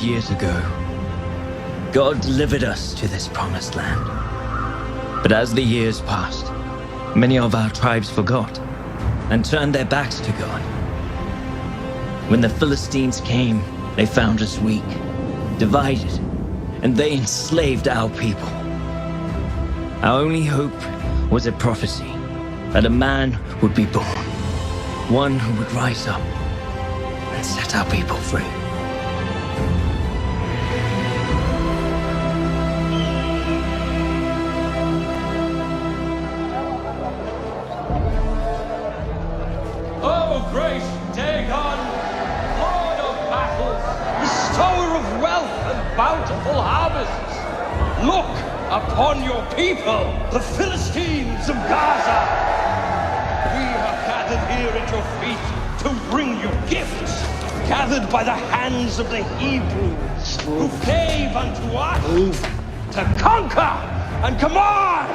Years ago, God delivered us to this promised land. But as the years passed, many of our tribes forgot and turned their backs to God. When the Philistines came, they found us weak, divided, and they enslaved our people. Our only hope was a prophecy that a man would be born, one who would rise up and set our people free. Bountiful harvests. Look upon your people, the Philistines of Gaza. We have gathered here at your feet to bring you gifts, gathered by the hands of the Hebrews, who gave unto us to conquer and command.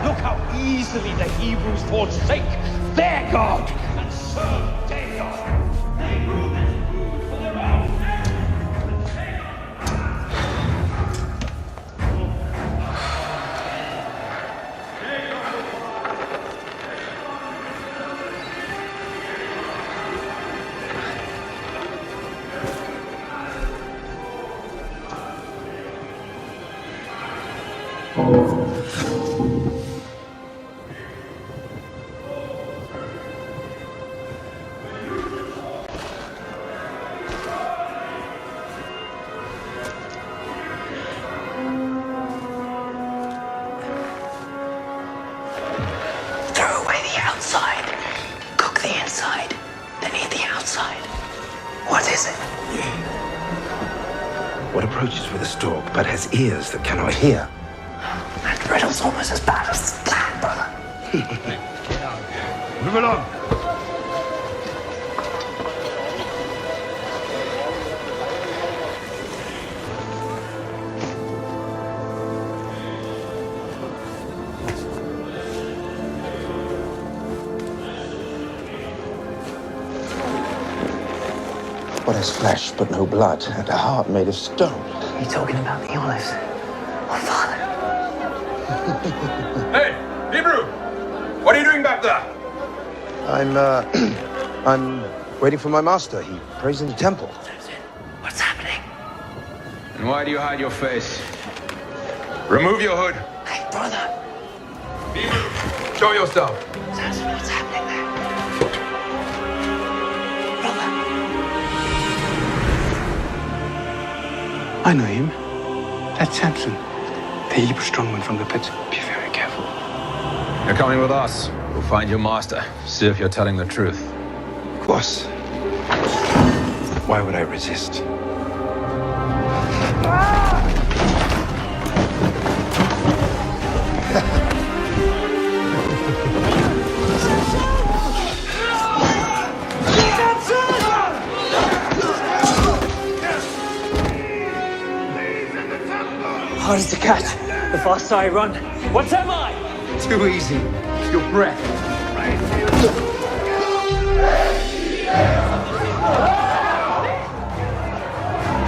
Look how easily the Hebrews forsake their God and serve their God. They grew this food for their own. But has ears that cannot hear. That riddle's almost as bad as the plan, brother. Move along. What is flesh but no blood, and a heart made of stone? Are you talking about the olives? Oh, Father. Hey, Hebrew! What are you doing back there? I'm waiting for my master. He prays in the temple. What's happening? And why do you hide your face? Remove your hood. Hey, brother. Hebrew, show yourself. Samson, what's happening there? Brother. I know him. That's Samson, the Hebrew strongman from the pit. Be very careful. You're coming with us. We'll find your master. See if you're telling the truth. Of course. Why would I resist? Hard as a cat. The faster I run. What am I? Too easy. Your breath.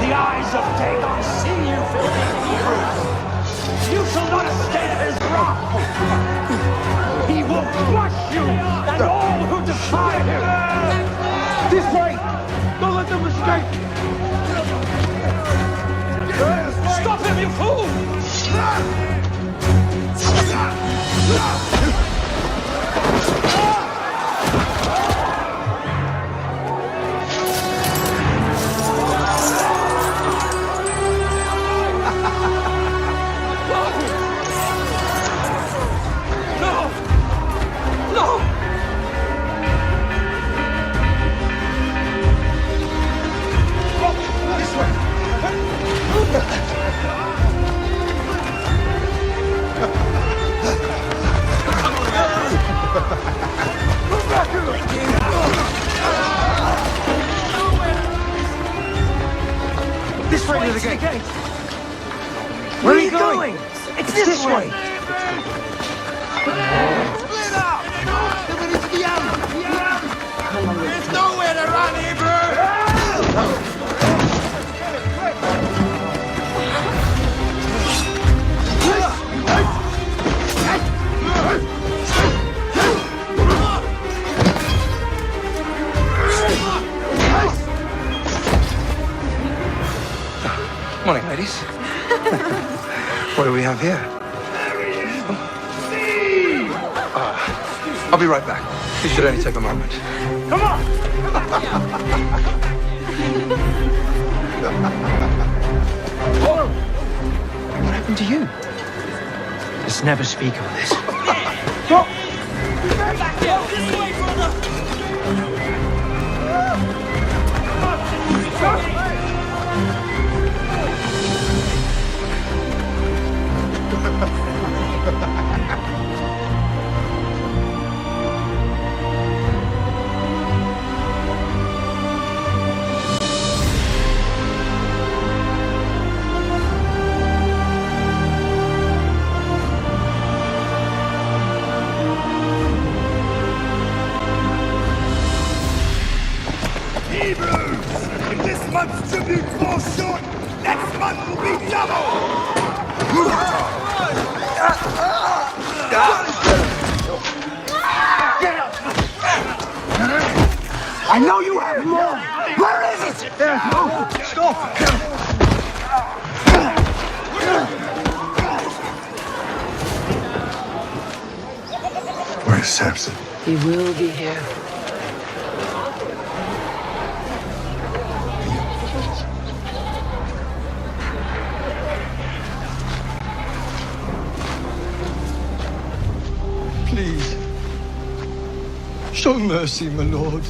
The eyes of Dagon see you, filthy Hebrews. You shall not escape his wrath. He will crush you and all who defy him. This way! Don't let them escape! Stop him, you fool! This way to the gate. Where are you going? It's this way. Split up! There's nowhere to run, Hebrew! Morning, ladies. What do we have here? I'll be right back. This should only take a moment. Come on! What happened to you? Let's never speak of this. Stop! Back here! This way, brother! If this month's tribute falls short, next month will be double! I know you have more. Where is it? There's no. Stop. Where's Samson? He will be here. Please. Show mercy, my lord.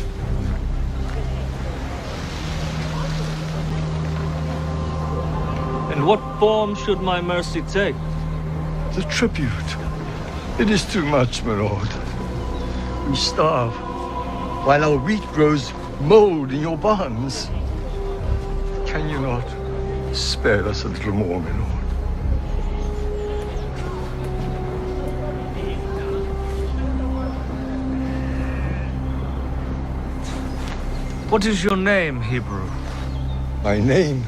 And what form should my mercy take? The tribute. It is too much, my lord. We starve while our wheat grows mold in your barns. Can you not spare us a little more, my lord? What is your name, Hebrew? My name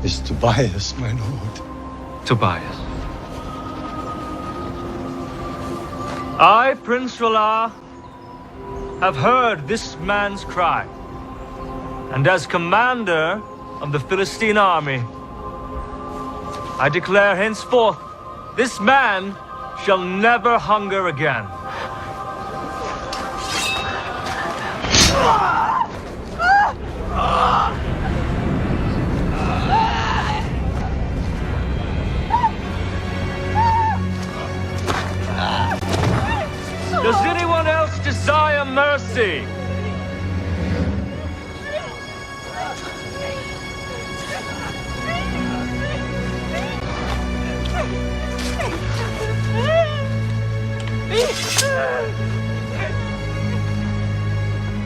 is Tobias, my lord. Tobias. I, Prince Ralah, have heard this man's cry. And as commander of the Philistine army, I declare henceforth, this man shall never hunger again. Does anyone else desire mercy?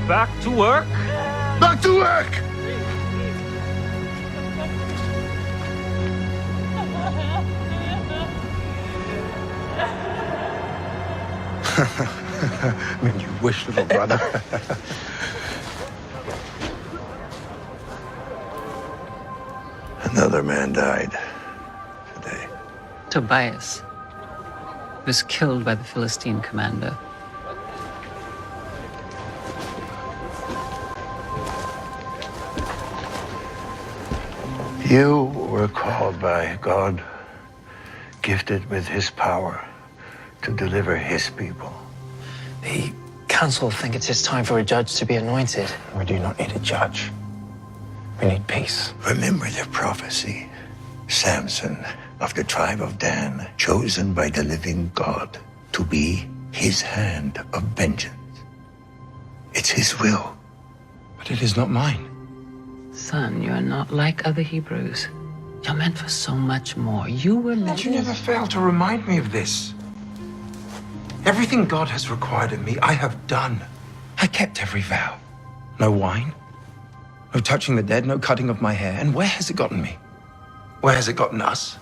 Back to work? Back to work! When you wish, little brother. Another man died today. Tobias was killed by the Philistine commander. You were called by God, gifted with his power to deliver his people. The council think it's his time for a judge to be anointed. We do not need a judge. We need peace. Remember the prophecy. Samson of the tribe of Dan, chosen by the living God to be his hand of vengeance. It's his will. But it is not mine. Son, you are not like other Hebrews. You're meant for so much more. You were meant But you never fail to remind me of this. Everything God has required of me, I have done. I kept every vow. No wine, no touching the dead, no cutting of my hair. And where has it gotten me? Where has it gotten us?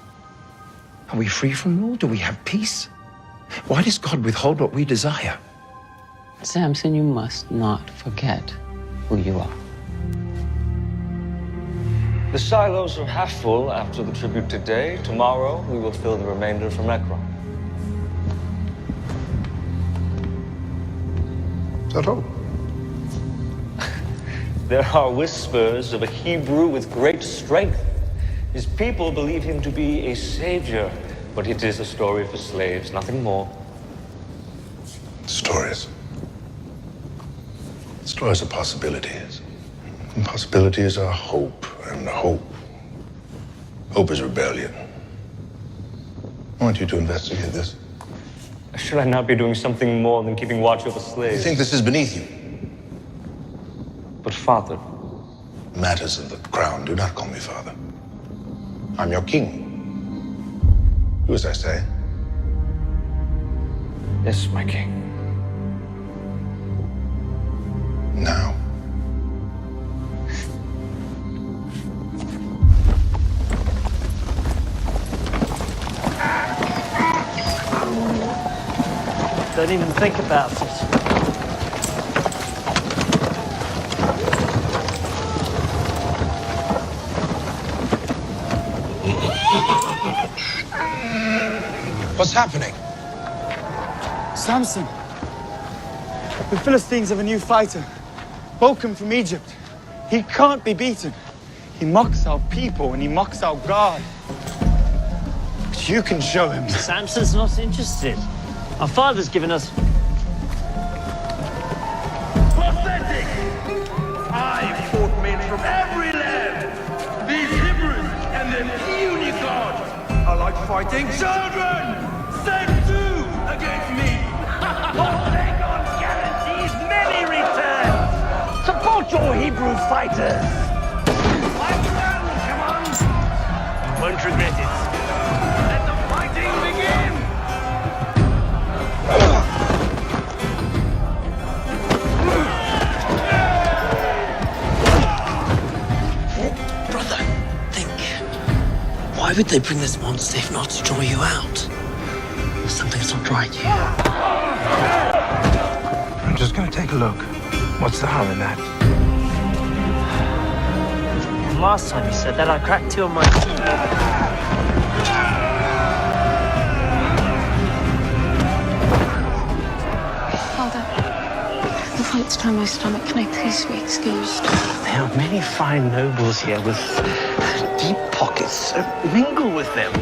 Are we free from rule? Do we have peace? Why does God withhold what we desire? Samson, you must not forget who you are. The silos are half full after the tribute today. Tomorrow, we will fill the remainder from Ekron. Is that all? There are whispers of a Hebrew with great strength. His people believe him to be a savior, but it is a story for slaves, nothing more. Stories. Stories are possibilities. And possibilities are hope, and hope is rebellion. I want you to investigate this. Should I not be doing something more than keeping watch over slaves? You think this is beneath you? But Father... Matters of the crown. Do not call me Father. I'm your king. Do as I say. Yes, my king. Now. Don't even think about it. What's happening? Samson. The Philistines have a new fighter. Welcome from Egypt. He can't be beaten. He mocks our people and he mocks our God. But you can show him. Samson's not interested. Our father's given us... Pathetic! I fought men from every land. These Hebrews and their puny gods are like fighting children. Send two against me. Dagon guarantees many returns. Support your Hebrew fighters. My plan, come on. You won't regret it. Let the fighting begin. Brother, think. Why would they bring this monster if not to draw you out? Something's not right here. I'm just gonna take a look. What's the harm in that? Last time you said that, I cracked 2 of my teeth. Father, the fight's trying my stomach. Can I please be excused? There are many fine nobles here with deep pockets. Mingle with them.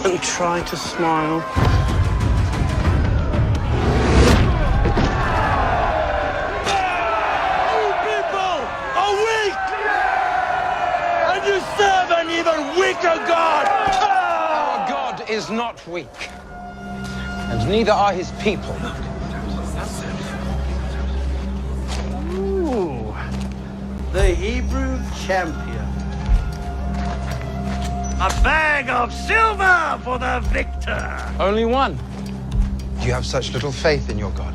And try to smile. You people are weak! And you serve an even weaker God! Our God is not weak. And neither are his people. Ooh, the Hebrew champion. A bag of silver for the victor! Only one. You have such little faith in your God.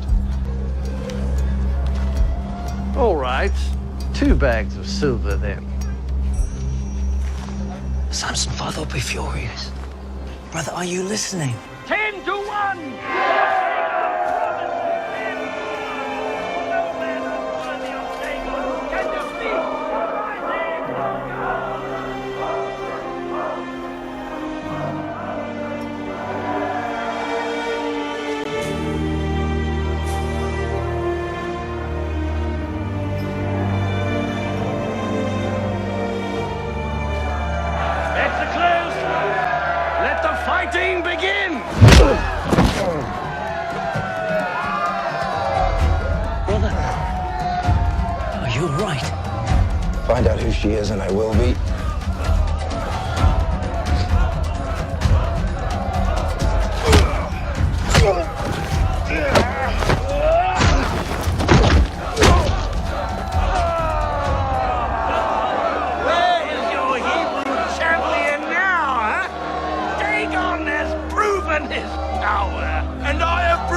All right, 2 bags of silver then. Samson, Father will be furious. Brother, are you listening? 10 to 1! Fighting begin! Brother, are you all right? Find out who she is and I will be. And I have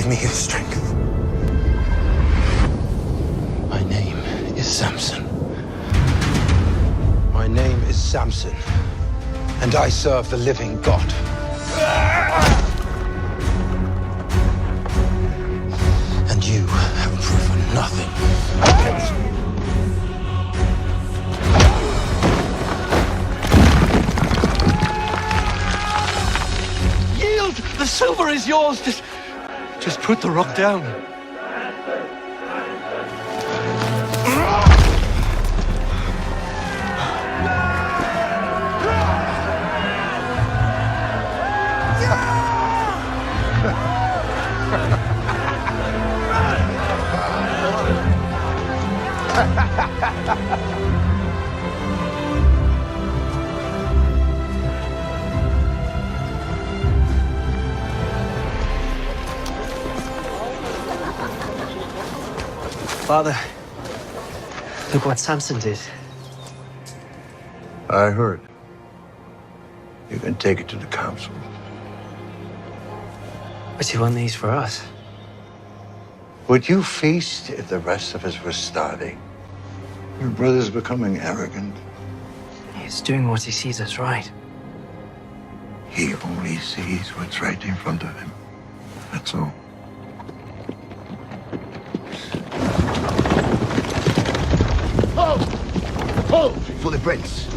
me his strength. My name is Samson. My name is Samson, and I serve the living God. And you have proven nothing. Yield! The silver is yours. Just put the rock down. Father, look what Samson did. I heard. You can take it to the council. But he won these for us. Would you feast if the rest of us were starving? Your brother's becoming arrogant. He's doing what he sees as right. He only sees what's right in front of him. That's all. Hold for the prince.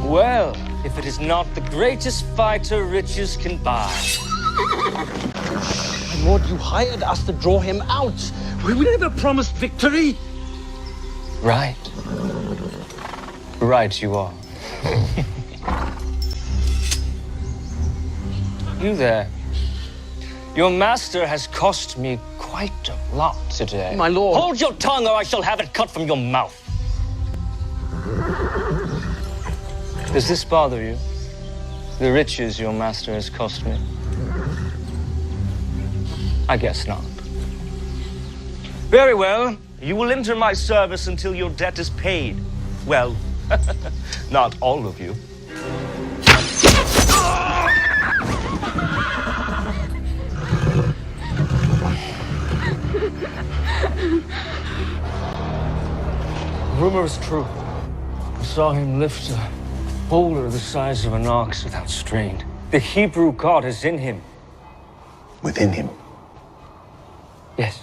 Well, if it is not the greatest fighter riches can buy. My lord, you hired us to draw him out. We never promised victory. Right. Right you are. You there. Your master has cost me quite a lot today. My lord. Hold your tongue or I shall have it cut from your mouth. Does this bother you? The riches your master has cost me? I guess not. Very well. You will enter my service until your debt is paid. Well, not all of you. Rumor is true. I saw him lift a boulder the size of an ox without strain. The Hebrew God is in him. Within him? Yes.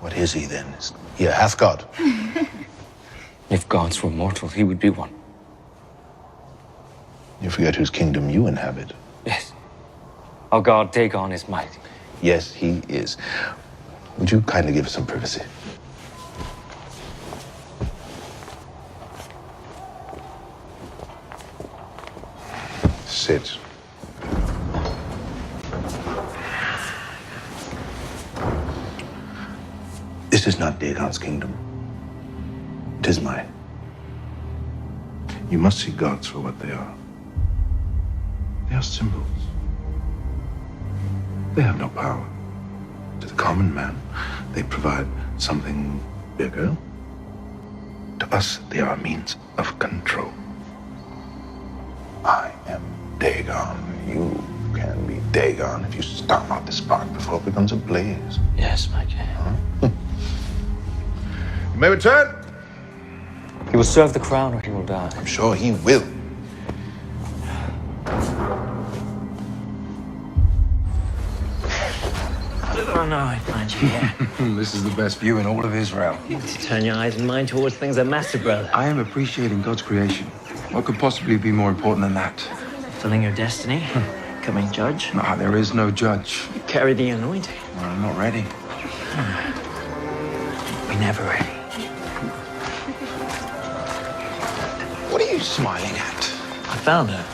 What is he then? Is he a half-god? If gods were mortal, he would be one. You forget whose kingdom you inhabit. Yes. Our god Dagon is mighty. Yes, he is. Would you kindly give us some privacy? Sit. This is not Dagon's kingdom. It is mine. You must see gods for what they are. They are symbols. They have no power. To the common man, they provide something bigger. To us, they are a means of control. I am Dagon. You can be Dagon if you stomp out the spark before it becomes a blaze. Yes, my king. Huh? You may return. He will serve the crown or he will die. I'm sure he will. Oh, no, I find you here. This is the best view in all of Israel. To turn your eyes and mind towards things that matter, brother. I am appreciating God's creation. What could possibly be more important than that? Fulfilling your destiny, becoming judge. No, there is no judge. You carry the anointing. Well, I'm not ready. We're never ready. What are you smiling at? I found her.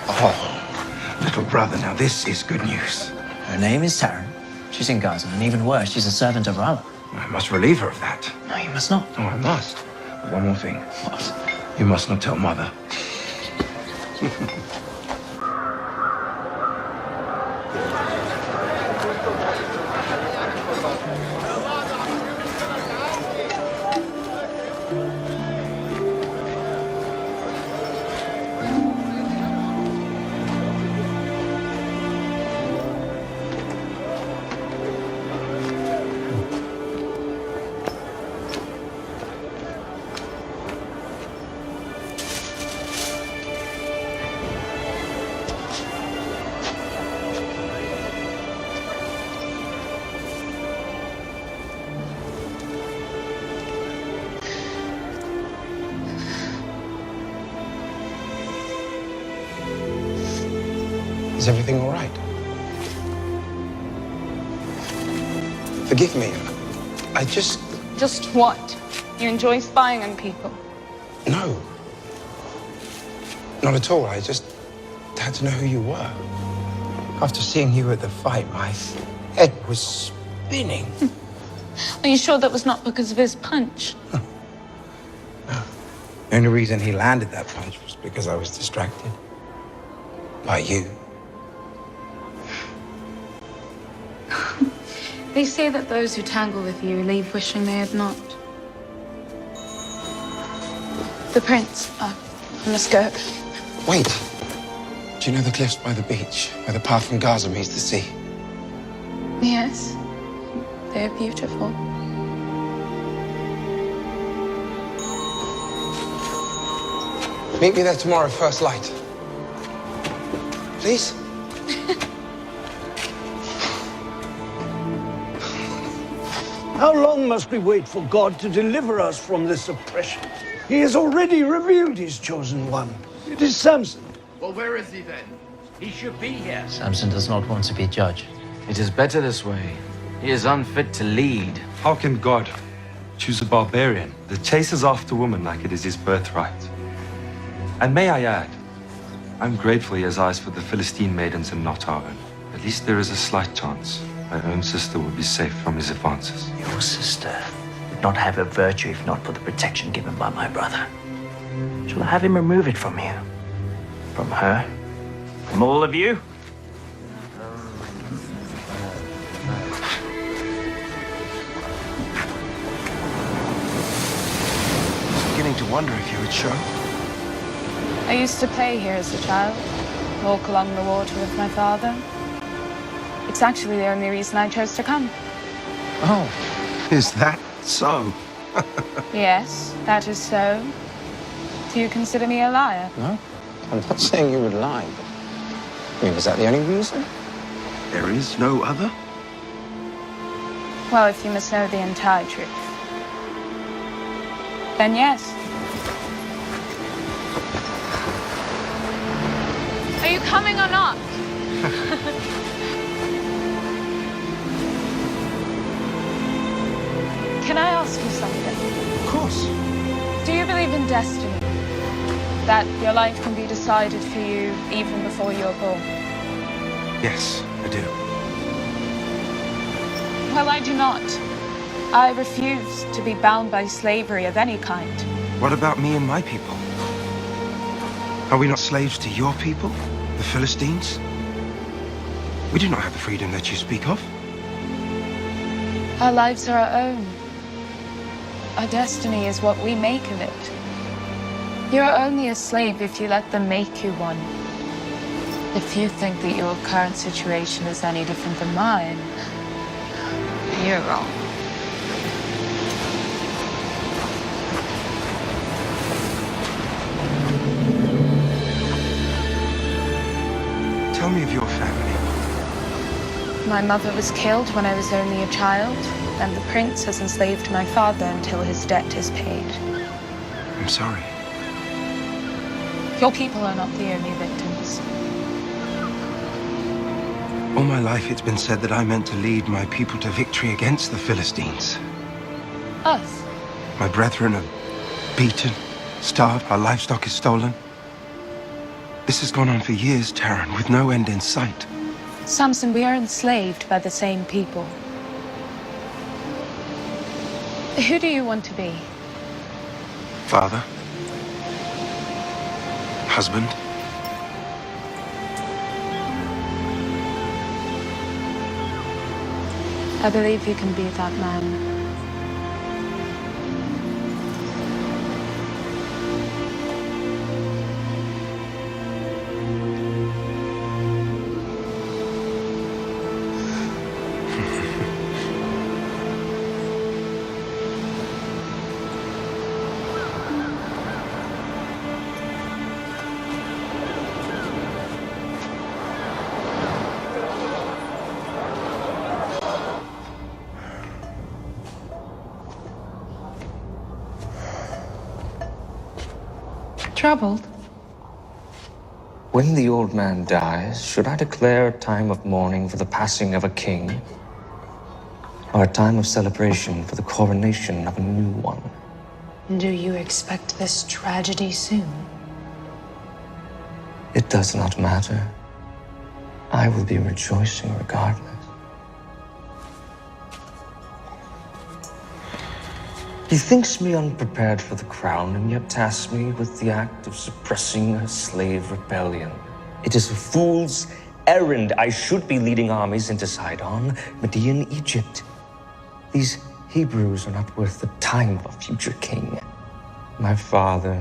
Oh, little brother, now this is good news. Her name is Sarah. She's in Gaza, and even worse, she's a servant of Allah. I must relieve her of that. No, you must not. Oh, I must. One more thing. What? You must not tell Mother. Is everything all right? Forgive me. I just... Just what? You enjoy spying on people? No. Not at all. I just had to know who you were. After seeing you at the fight, my head was spinning. Are you sure that was not because of his punch? No. The only reason he landed that punch was because I was distracted by you. They say that those who tangle with you leave wishing they had not. The prince. I must go. Wait. Do you know the cliffs by the beach, where the path from Gaza meets the sea? Yes. They're beautiful. Meet me there tomorrow, first light. Please? How long must we wait for God to deliver us from this oppression? He has already revealed his chosen one. It is Samson. Well, where is he then? He should be here. Samson does not want to be judge. It is better this way. He is unfit to lead. How can God choose a barbarian that chases after women like it is his birthright? And may I add, I'm grateful he has eyes for the Philistine maidens and not our own. At least there is a slight chance my own sister will be safe from his advances. Your sister would not have a virtue if not for the protection given by my brother. Shall I have him remove it from you? From her? From all of you? I was beginning to wonder if you would show. I used to play here as a child, walk along the water with my father. It's actually the only reason I chose to come. Oh, is that so? Yes, that is so. Do you consider me a liar? No, I'm not saying you would lie, but... I mean, is that the only reason? There is no other? Well, if you must know the entire truth, then yes. Are you coming or not? Can I ask you something? Of course. Do you believe in destiny? That your life can be decided for you even before you're born? Yes, I do. Well, I do not. I refuse to be bound by slavery of any kind. What about me and my people? Are we not slaves to your people, the Philistines? We do not have the freedom that you speak of. Our lives are our own. Our destiny is what we make of it. You're only a slave if you let them make you one. If you think that your current situation is any different than mine, you're wrong. Tell me of your family. My mother was killed when I was only a child, and the prince has enslaved my father until his debt is paid. I'm sorry. Your people are not the only victims. All my life it's been said that I meant to lead my people to victory against the Philistines. Us? My brethren are beaten, starved, our livestock is stolen. This has gone on for years, Taran, with no end in sight. Samson, we are enslaved by the same people. Who do you want to be? Father. Husband. I believe you can be that man. Troubled? When the old man dies, should I declare a time of mourning for the passing of a king? Or a time of celebration for the coronation of a new one? Do you expect this tragedy soon? It does not matter. I will be rejoicing regardless. He thinks me unprepared for the crown and yet tasks me with the act of suppressing a slave rebellion. It is a fool's errand. I should be leading armies into Sidon, Median, Egypt. These Hebrews are not worth the time of a future king. My father,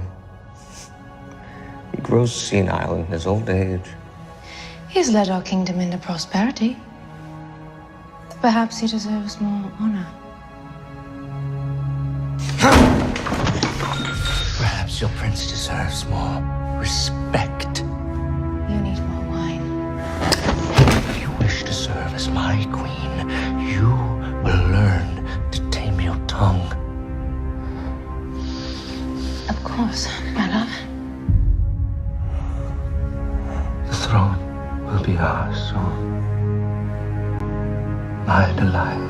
he grows senile in his old age. He's led our kingdom into prosperity. Perhaps he deserves more honor. Perhaps your prince deserves more respect. You need more wine. If you wish to serve as my queen, you will learn to tame your tongue. Of course, my love. The throne will be ours soon. My Delilah.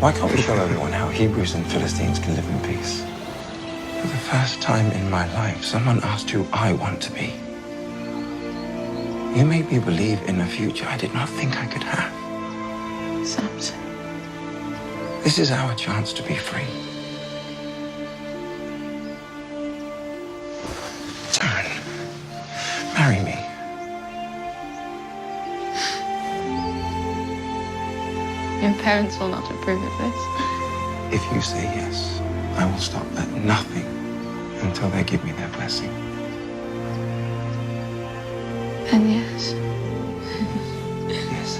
Why can't we show everyone how Hebrews and Philistines can live in peace? For the first time in my life, someone asked who I want to be. You made me believe in a future I did not think I could have. Samson. This is our chance to be free. Turn. Marry me. Your parents will not approve of this. If you say yes, I will stop at nothing until they give me their blessing. And yes. Yes.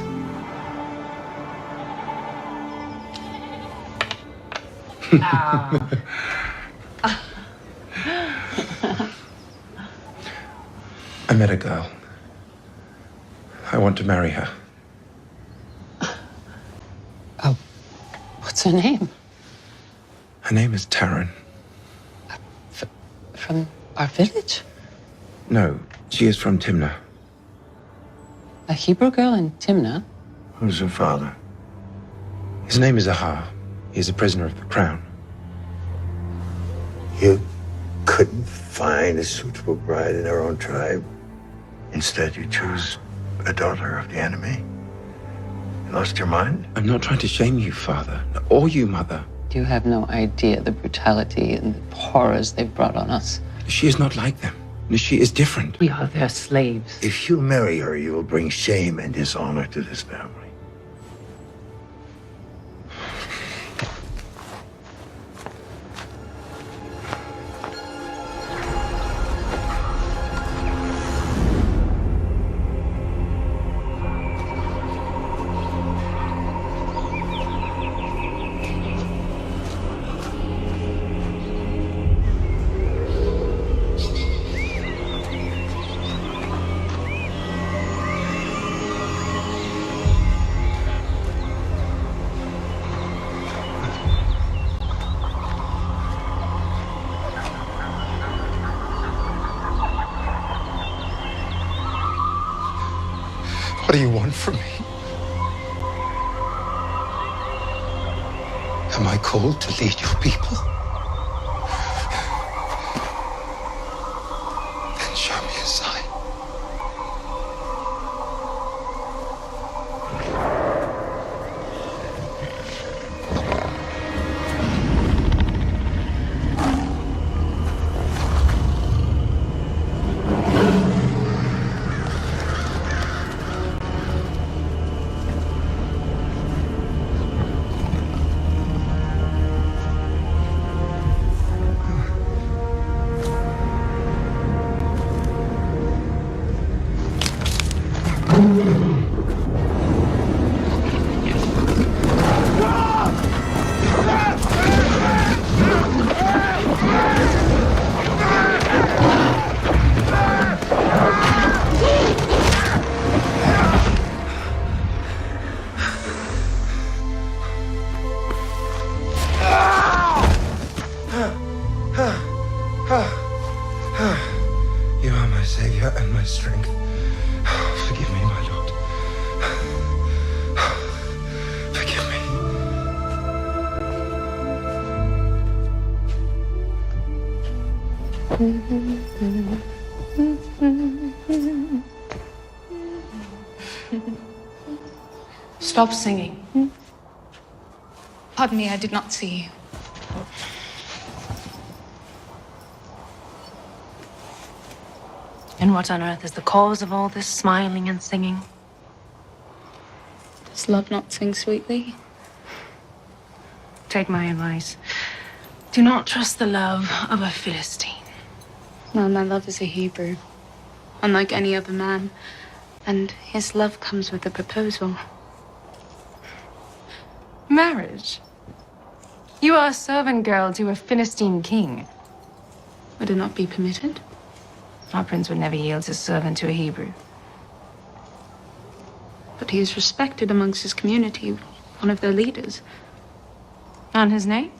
I met a girl. I want to marry her. What's her name? Her name is Taryn. From our village? No, she is from Timnah. A Hebrew girl in Timnah? Who's her father? His name is Ahar. He is a prisoner of the crown. You couldn't find a suitable bride in our own tribe. Instead, you chose a daughter of the enemy. You lost your mind? I'm not trying to shame you, Father, or you, Mother. You have no idea the brutality and the horrors they've brought on us. She is not like them. She is different. We are their slaves. If you marry her, you will bring shame and dishonor to this family. What do you want from me? Am I called to lead your people? Then show me a sign. Stop singing. Pardon me, I did not see you. And what on earth is the cause of all this smiling and singing? Does love not sing sweetly? Take my advice. Do not trust the love of a Philistine. No, my love is a Hebrew, unlike any other man. And his love comes with a proposal. Marriage? You are a servant girl to a Philistine king. Would it not be permitted? Our prince would never yield his servant to a Hebrew. But he is respected amongst his community, one of their leaders. And his name?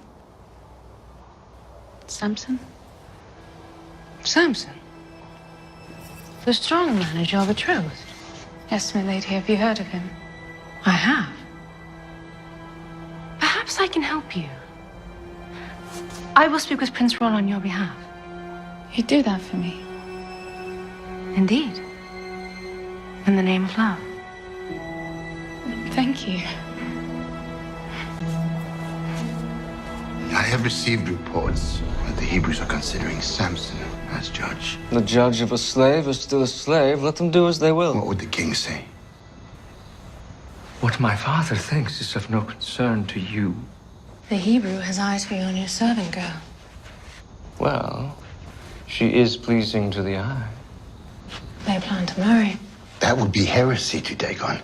Samson. Samson? The strong man is your betrothed? Yes, my lady. Have you heard of him? I have. Perhaps I can help you. I will speak with Prince Roll on your behalf. You'd do that for me? Indeed. In the name of love. Thank you. I have received reports that the Hebrews are considering Samson as judge. The judge of a slave is still a slave. Let them do as they will. What would the king say? What my father thinks is of no concern to you. The Hebrew has eyes for your new servant girl. Well, she is pleasing to the eye. They plan to marry. That would be heresy to Dagon.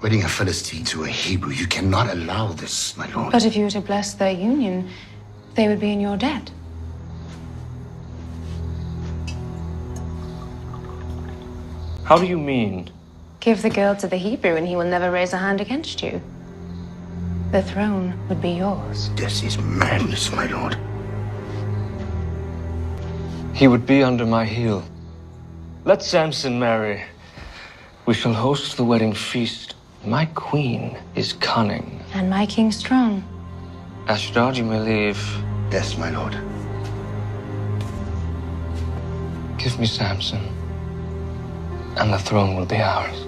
Wedding a Philistine to a Hebrew. You cannot allow this, my lord. But if you were to bless their union, they would be in your debt. How do you mean? Give the girl to the Hebrew and he will never raise a hand against you. The throne would be yours. This is madness, my lord. He would be under my heel. Let Samson marry. We shall host the wedding feast. My queen is cunning. And my king strong. Ashdod, you may leave. Yes, my lord. Give me Samson, and the throne will be ours.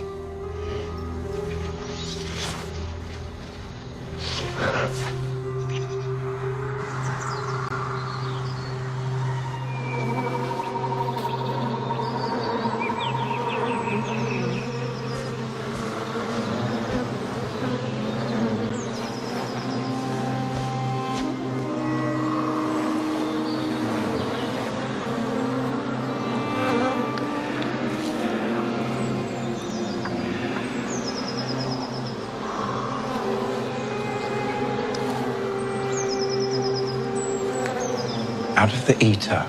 Out of the eater,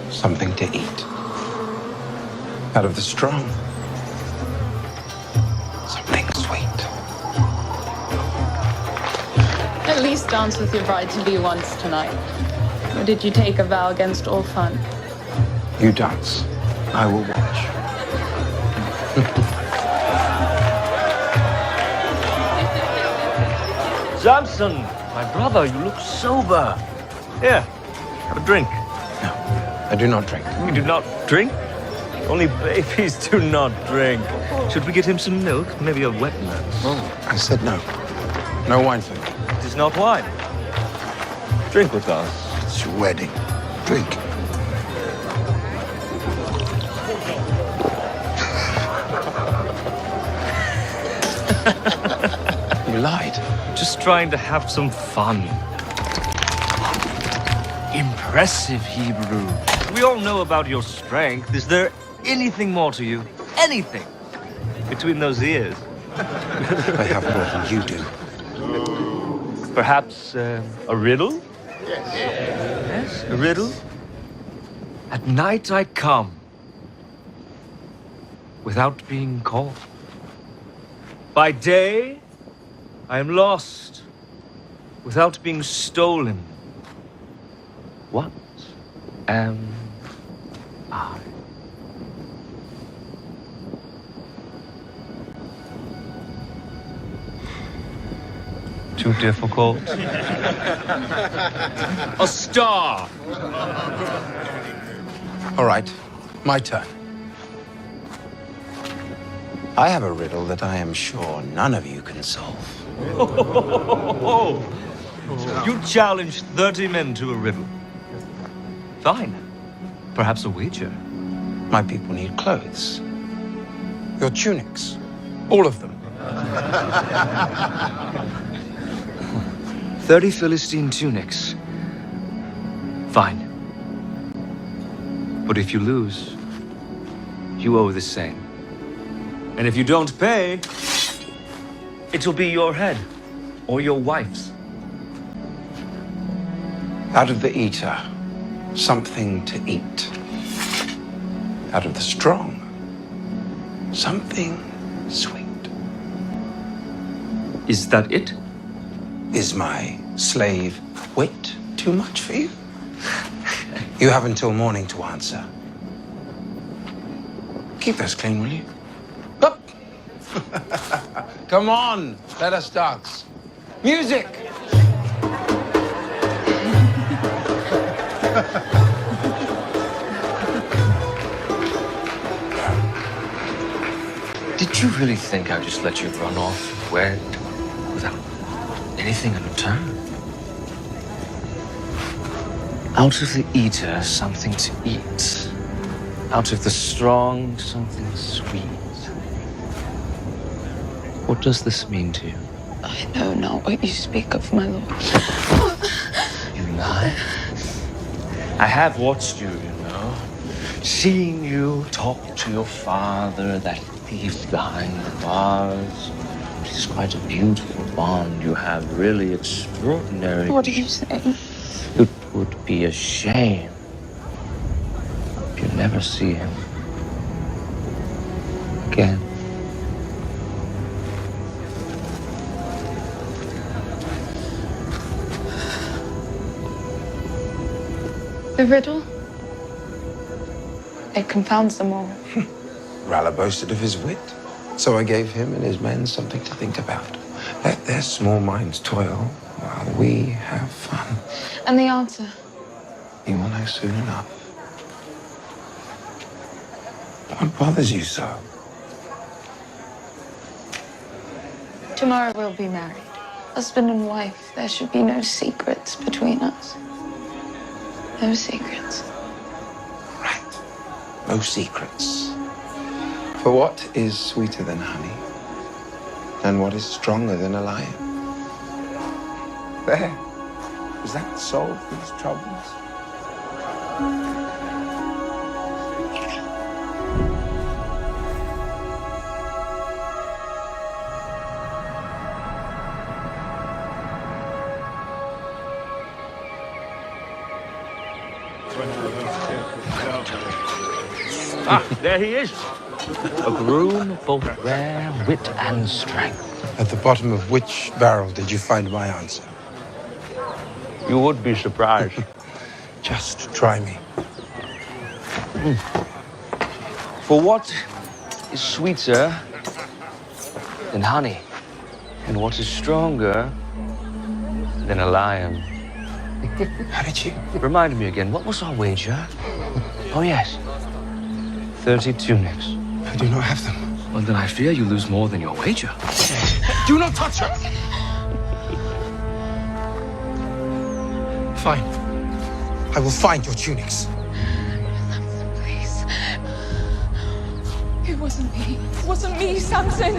something to eat. Out of the strong, something sweet. At least dance with your bride-to-be once tonight. Or did you take a vow against all fun? You dance. I will watch. Samson, my brother, you look sober. Here, have a drink. No, I do not drink. You do not drink? Only babies do not drink. Should we get him some milk? Maybe a wet nurse? Oh, I said no. No wine for me. It is not wine. Drink with us. It's your wedding. Drink. You lied. Just trying to have some fun. Impressive, Hebrew. We all know about your strength. Is there anything more to you? Anything? Between those ears? I have more than you do. Perhaps a riddle? Yes, a riddle. At night I come, without being called. By day, I am lost, without being stolen. What am I? Too difficult? A star! All right, my turn. I have a riddle that I am sure none of you can solve. You challenged 30 men to a riddle. Fine. Perhaps a wager. My people need clothes. Your tunics. All of them. 30 Philistine tunics. Fine. But if you lose, you owe the same. And if you don't pay, it'll be your head or your wife's. Out of the eater, something to eat. Out of the strong, something sweet. Is that it? Is my slave wit too much for you? You have until morning to answer. Keep those clean, will you? Up! Come on, let us dance. Music! Did you really think I'd just let you run off wed without anything in return? Out of the eater, something to eat. Out of the strong, something sweet. What does this mean to you? I know not what you speak of, my lord. You lie? I have watched you, you know. Seen you talk to your father, that thief behind the bars. It is quite a beautiful bond you have, really extraordinary. What are you saying? It would be a shame if you never see him again. The riddle? It confounds them all. Ralla boasted of his wit, so I gave him and his men something to think about. Let their small minds toil while we have fun. And the answer? You will know soon enough. What bothers you so? Tomorrow we'll be married. Husband and wife. There should be no secrets between us. No secrets. Right. No secrets. For what is sweeter than honey? And what is stronger than a lion? There. Does that solve these troubles? Ah, there he is. A groom of both rare wit and strength. At the bottom of which barrel did you find my answer? You would be surprised. Just try me. For what is sweeter than honey? And what is stronger than a lion? How did you? Remind me again, what was our wager? Oh, yes. 30 tunics. I do not have them. Well, then I fear you lose more than your wager. Do not touch her! Fine. I will find your tunics. Please. It wasn't me. It wasn't me, Samson.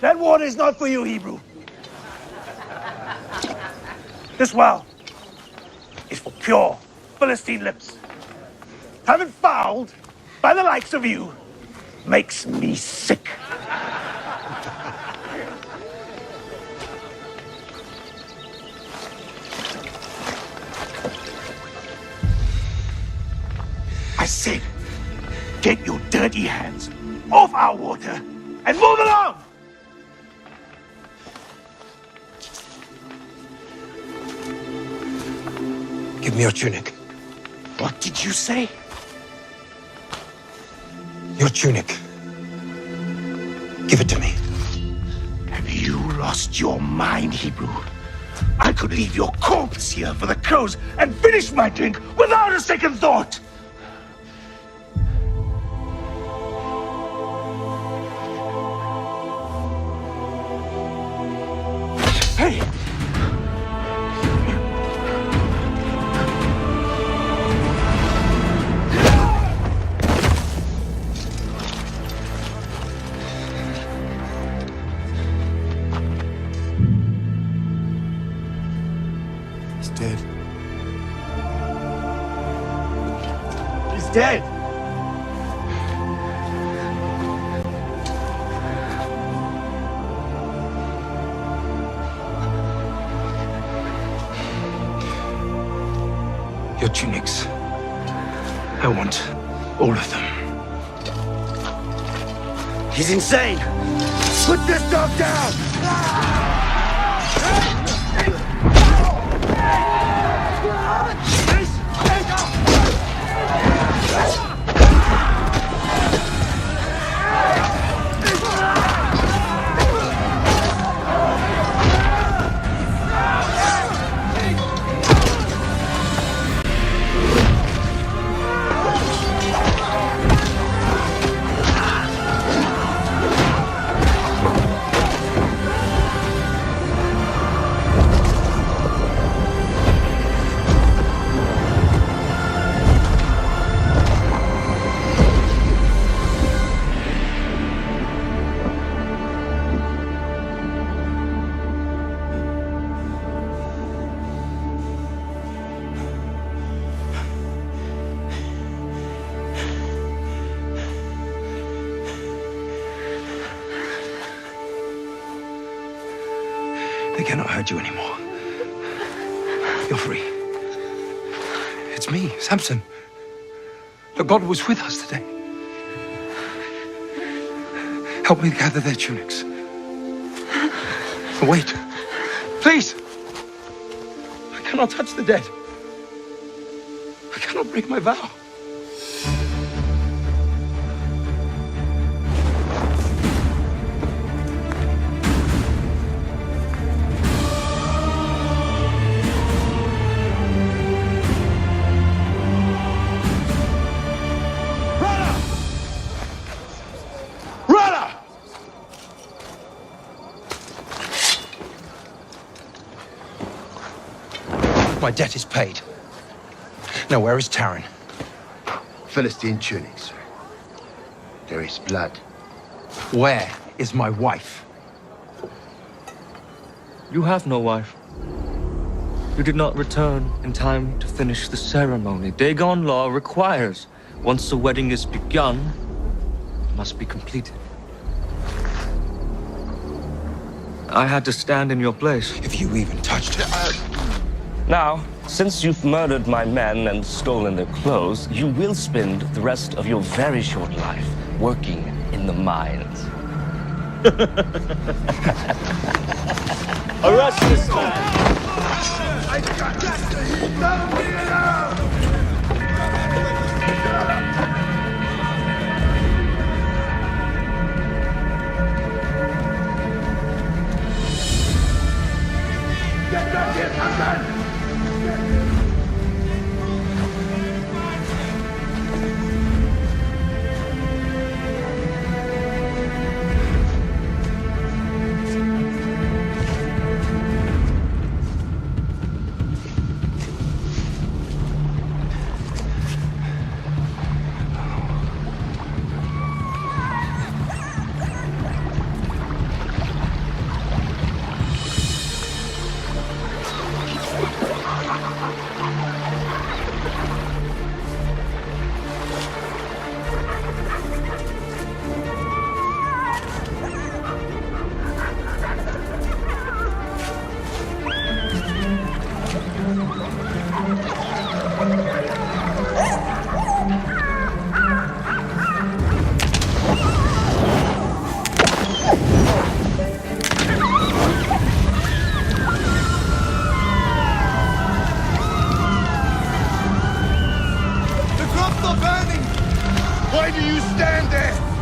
That water is not for you, Hebrew. This well is for pure Philistine lips. Having fouled by the likes of you makes me sick. Get your dirty hands off our water and move along! Give me your tunic. What did you say? Your tunic. Give it to me. Have you lost your mind, Hebrew? I could leave your corpse here for the crows and finish my drink without a second thought! Hey! He's dead. He's dead! Your tunics. I want all of them. He's insane! Put this dog down! They cannot hurt you anymore. You're free. It's me, Samson. Look, God was with us today. Help me gather their tunics. Wait. Please. I cannot touch the dead. I cannot break my vow. My debt is paid. Now, where is Taran? Philistine tunics. There is blood. Where is my wife? You have no wife. You did not return in time to finish the ceremony. Dagon law requires, once the wedding is begun, it must be completed. I had to stand in your place. If you even touched her. Now, since you've murdered my men and stolen their clothes, you will spend the rest of your very short life working in the mines. Arrest this man! Get back here, Samson!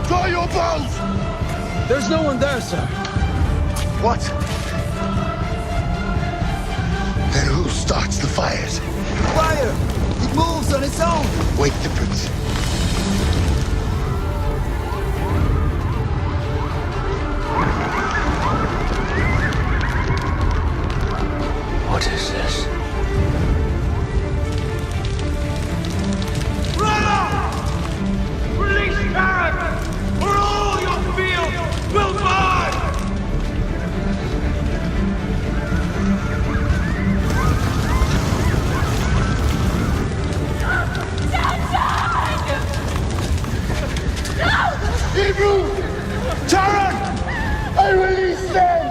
Draw your bows! There's no one there, sir. What? Then who starts the fires? Fire! It moves on its own! Wake the prince. What is this? Release Karen, or all your fields will burn! Hebrew! Taran! I release them!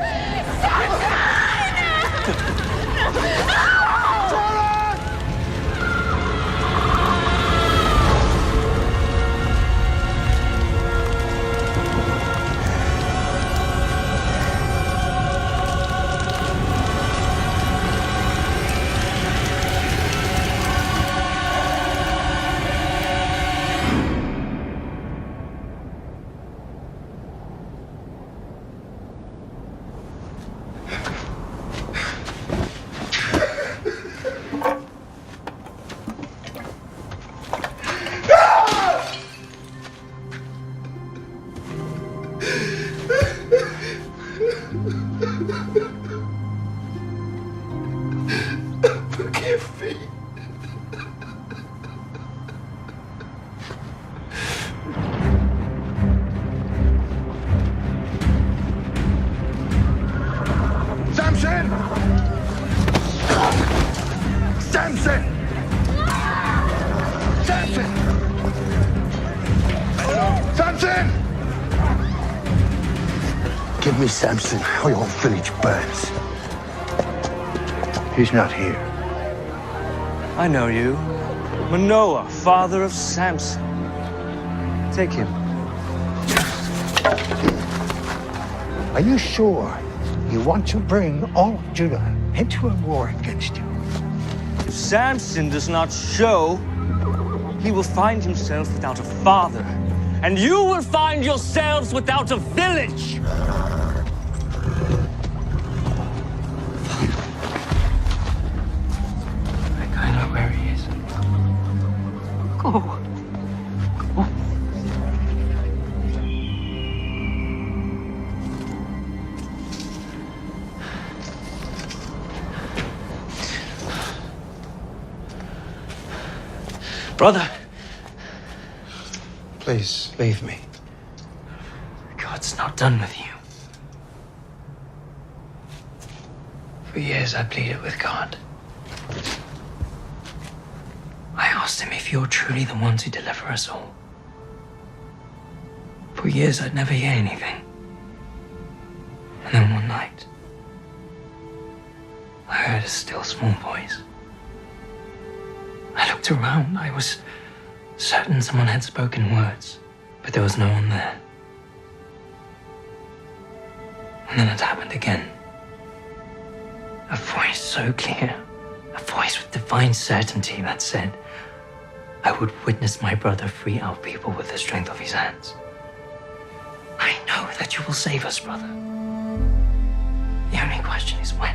Forgive me. Samson! Samson! Samson! Samson! Give me Samson, or your village burns. He's not here. I know you. Manoah, father of Samson. Take him. Are you sure you want to bring all of Judah into a war against you? If Samson does not show, he will find himself without a father, and you will find yourselves without a village. I know where he is. Go. Go. Brother, Please, leave me. God's not done with you. For years I pleaded with God. I asked him if you're truly the one to deliver us all. For years I'd never hear anything. And then one night, I heard a still small voice. I looked around. I was certain someone had spoken words, but there was no one there. And then it happened again. A voice so clear, a voice with divine certainty that said, I would witness my brother free our people with the strength of his hands. I know that you will save us, brother. The only question is when.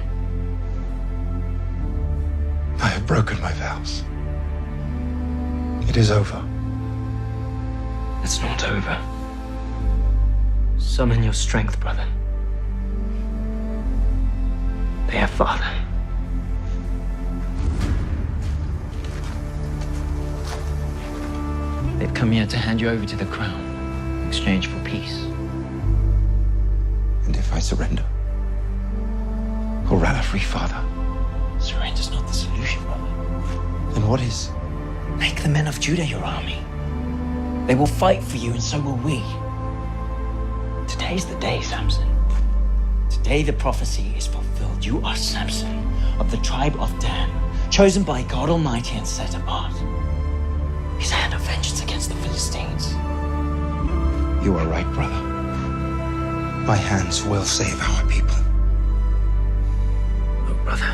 I have broken my vows. It is over. It's not over. Summon your strength, brother. Their father. They've come here to hand you over to the crown in exchange for peace. And if I surrender? Or rather, free father? Surrender's not the solution, brother. Then what is? Make the men of Judah your army. They will fight for you, and so will we. Today's the day, Samson. Today the prophecy is fulfilled. You are Samson of the tribe of Dan, chosen by God Almighty and set apart. His hand of vengeance against the Philistines. You are right, brother. My hands will save our people. No, brother.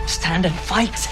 Stand and fight.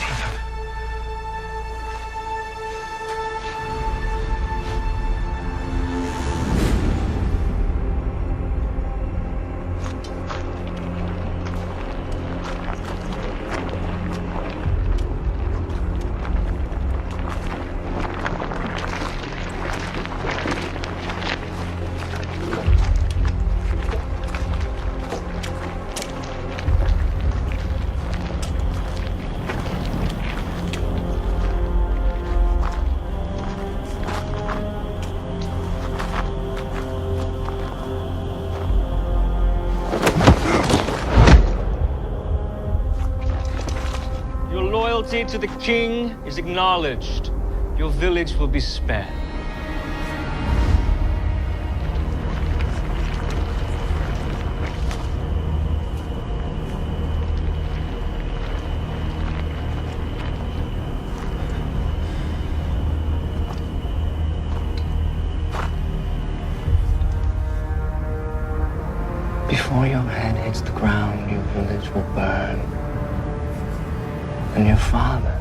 loyalty to the king is acknowledged, your village will be spared. Before your head hits the ground, your village will burn. And your father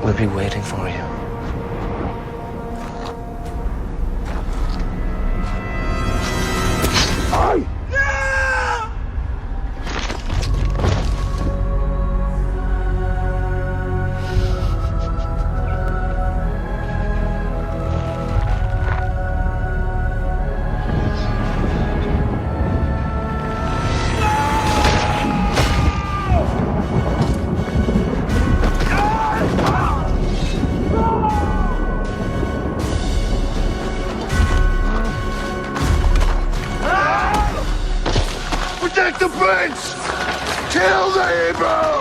will be waiting for you. Protect the prince! Kill the Hebrew!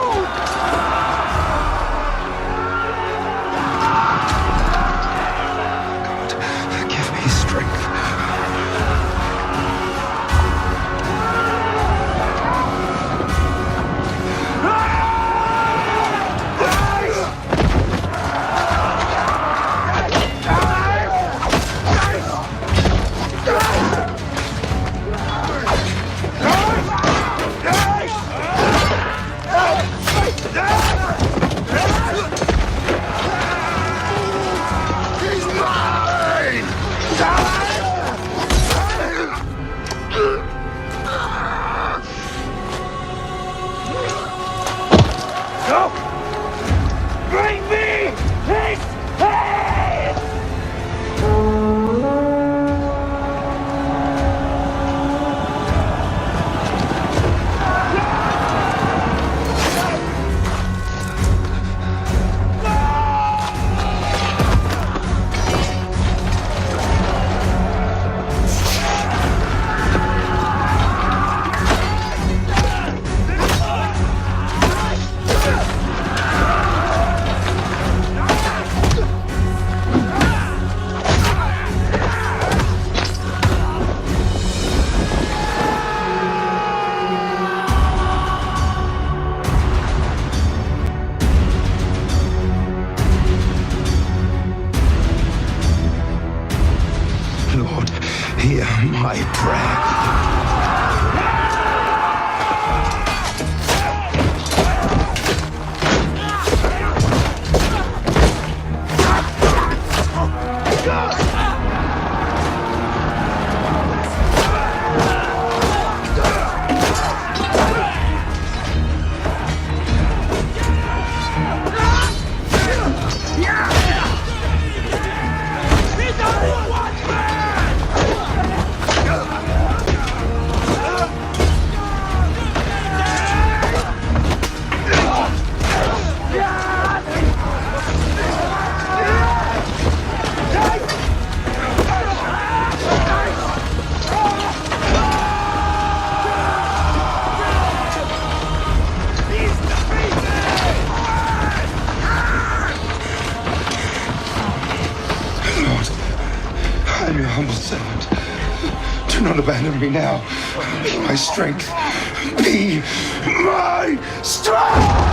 Give me strength. Lord, hear my prayer. I'm your humble servant. Do not abandon me now. Be my strength. Be my strength!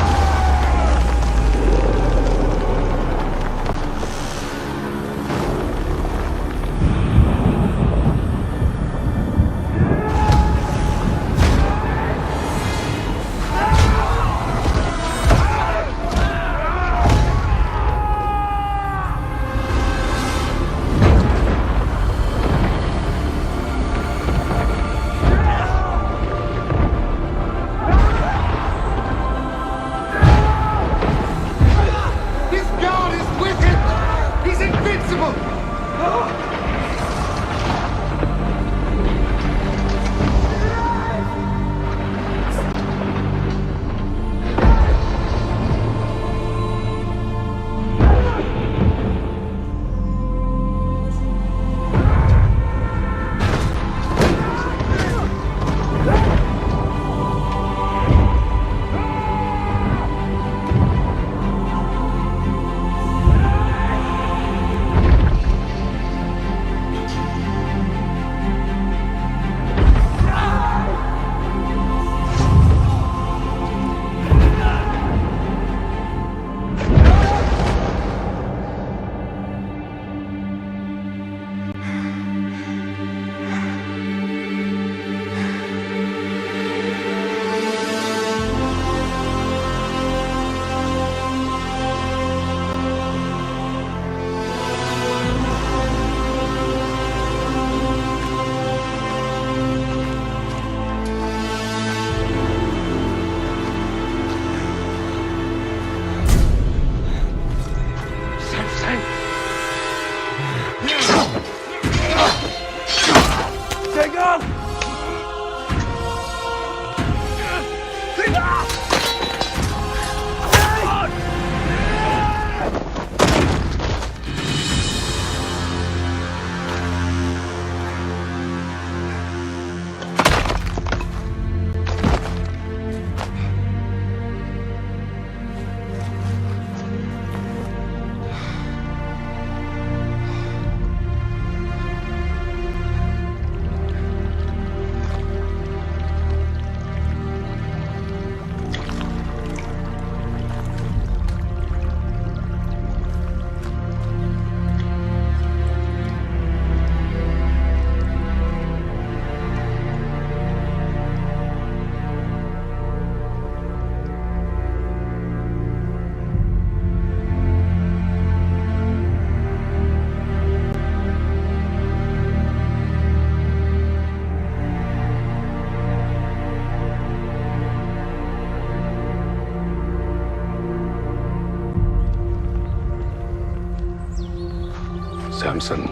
Samson,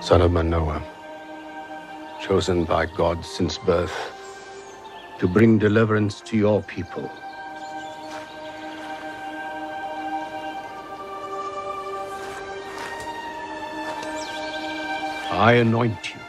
son of Manoah, chosen by God since birth to bring deliverance to your people. I anoint you.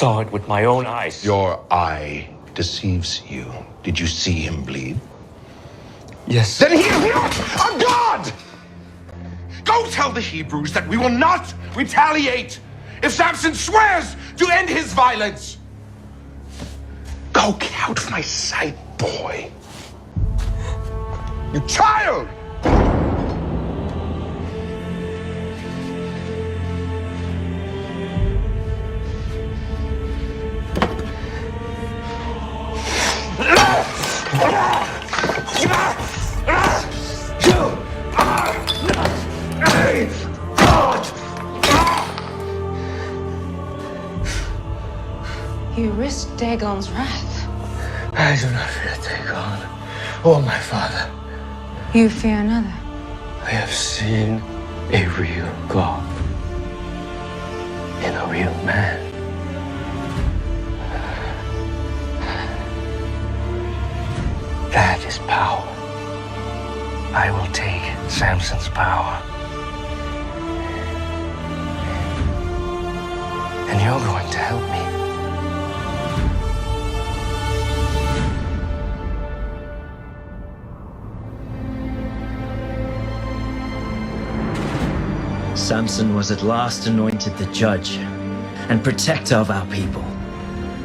Saw it with my own eyes. Your eye deceives you. Did you see him bleed? Yes. Then he is not a god! Go tell the Hebrews that we will not retaliate if Samson swears to end his violence. Go, get out of my sight, boy. You child! You risked Dagon's wrath. I do not fear Dagon or my father. You fear another. I have seen a real God in a real man. That is power. I will take Samson's power. And you're going to help me. Samson was at last anointed the judge and protector of our people.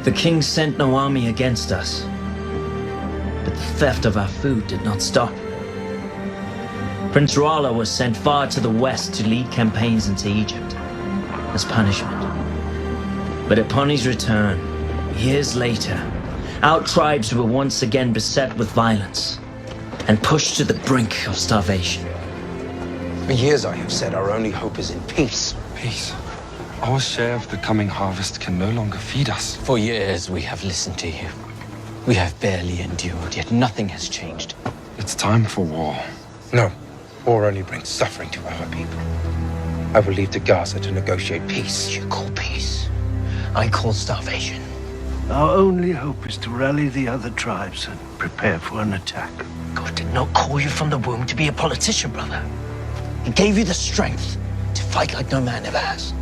The king sent no army against us, but the theft of our food did not stop. Prince Rala was sent far to the west to lead campaigns into Egypt as punishment. But upon his return, years later, our tribes were once again beset with violence and pushed to the brink of starvation. For years I have said our only hope is in peace. Peace? Our share of the coming harvest can no longer feed us. For years we have listened to you. We have barely endured, yet nothing has changed. It's time for war. No, war only brings suffering to our people. I will leave to Gaza to negotiate peace. You call peace. I call starvation. Our only hope is to rally the other tribes and prepare for an attack. God did not call you from the womb to be a politician, brother. He gave you the strength to fight like no man ever has.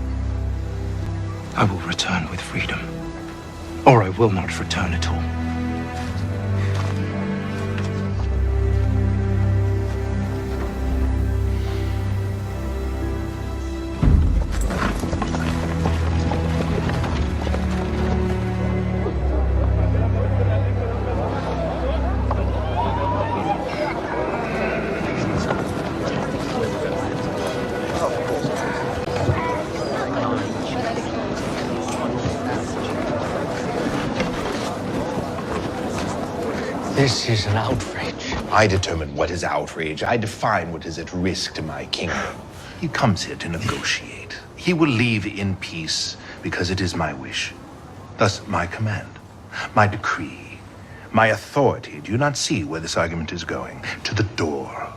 I will return with freedom, or I will not return at all. This is an outrage. I determine what is outrage. I define what is at risk to my kingdom. He comes here to negotiate. He will leave in peace because it is my wish. Thus, my command, my decree, my authority. Do you not see where this argument is going? To the door.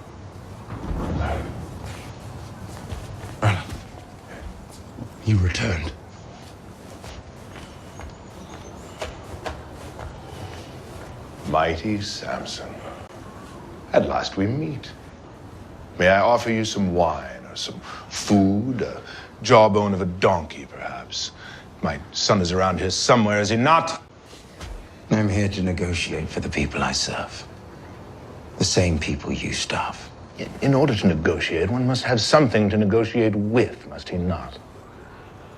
You returned. Mighty Samson, at last we meet. May I offer you some wine or some food, a jawbone of a donkey, perhaps? My son is around here somewhere, is he not? I'm here to negotiate for the people I serve. The same people you starve. In order to negotiate, one must have something to negotiate with, must he not?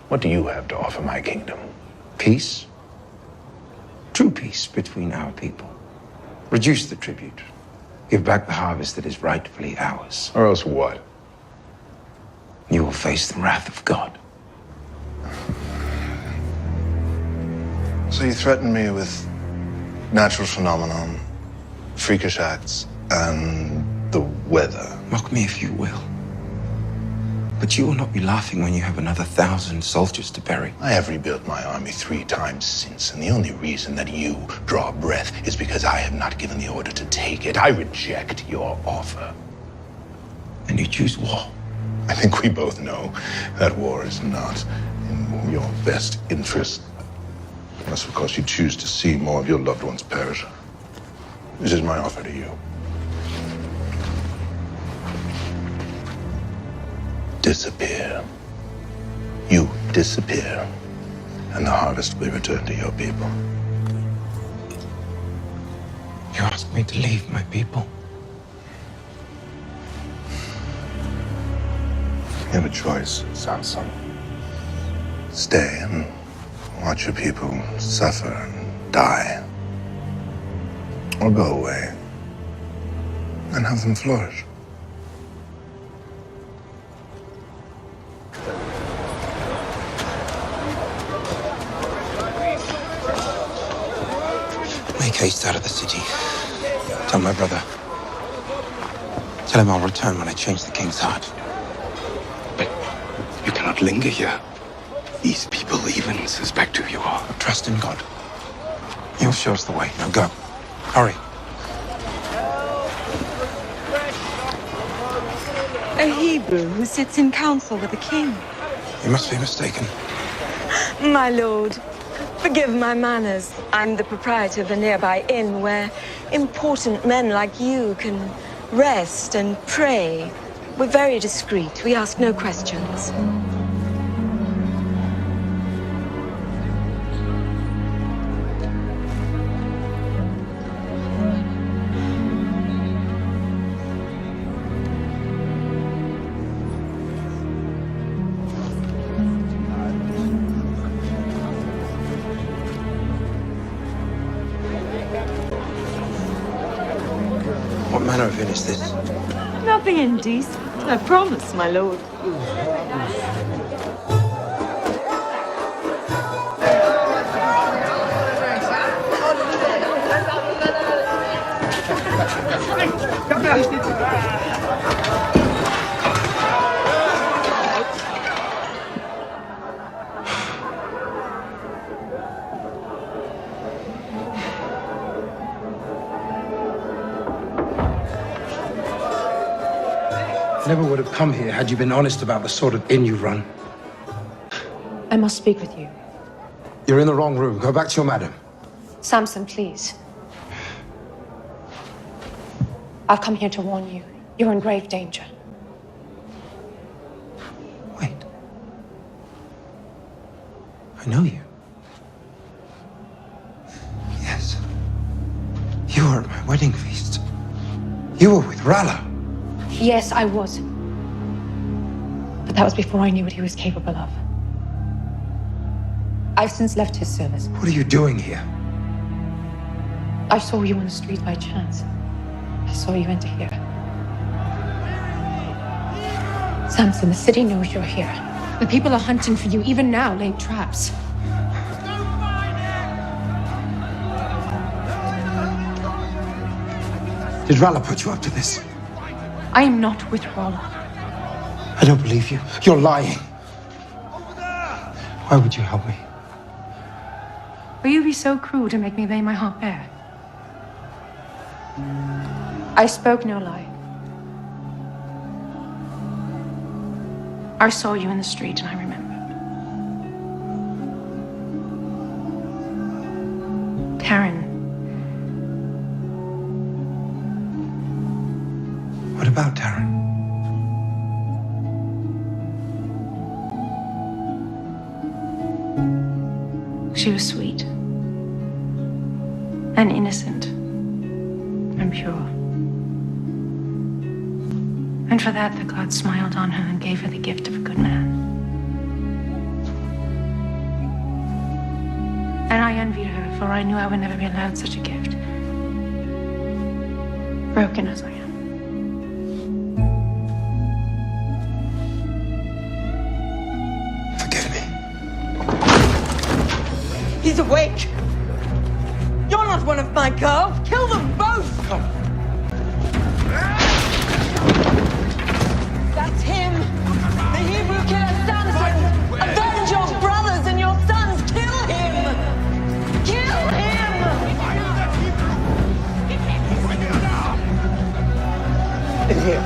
What do you have to offer my kingdom? Peace. True peace between our people. Reduce the tribute. Give back the harvest that is rightfully ours. Or else what? You will face the wrath of God. So you threaten me with natural phenomenon, freakish acts, and the weather. Mock me if you will. But you will not be laughing when you have another 1,000 soldiers to bury. I have rebuilt my army 3 times since, and the only reason that you draw breath is because I have not given the order to take it. I reject your offer. And you choose war. I think we both know that war is not in your best interest. Unless, of course, you choose to see more of your loved ones perish. This is my offer to you. Disappear. You disappear, and the harvest will return to your people. You ask me to leave my people? You have a choice, Samson. Stay and watch your people suffer and die. Or go away and have them flourish. Make haste out of the city. Tell my brother. Tell him I'll return when I change the king's heart. But you cannot linger here. These people even suspect who you are. Trust in God. He'll show us the way. Now go. Hurry. A Hebrew who sits in council with the king. You must be mistaken. My lord, forgive my manners. I'm the proprietor of a nearby inn where important men like you can rest and pray. We're very discreet. We ask no questions. What manner of inn is this? Nothing indecent, I promise, my lord. Never would have come here had you been honest about the sort of inn you run. I must speak with you. You're in the wrong room. Go back to your madam. Samson, please. I've come here to warn you. You're in grave danger. Wait. I know you. Yes. You were at my wedding feast. You were with Rala. Yes, I was. But that was before I knew what he was capable of. I've since left his service. What are you doing here? I saw you on the street by chance. I saw you enter here. Samson, the city knows you're here. The people are hunting for you, even now, laying traps. Did Rala put you up to this? I am not with Rala. I don't believe you. You're lying. Why would you help me? Will you be so cruel to make me lay my heart bare? I spoke no lie. I saw you in the street and I remembered. Karen. What about Taryn? She was sweet and innocent and pure. And for that, the gods smiled on her and gave her the gift of a good man. And I envied her, for I knew I would never be allowed such a gift. Broken as I am. Forgive me. He's awake. You're not one of my girls. Kill them both. Come. That's him. The Hebrew killer Samson. Avenge your brothers and your sons. Kill him. Kill him. In here.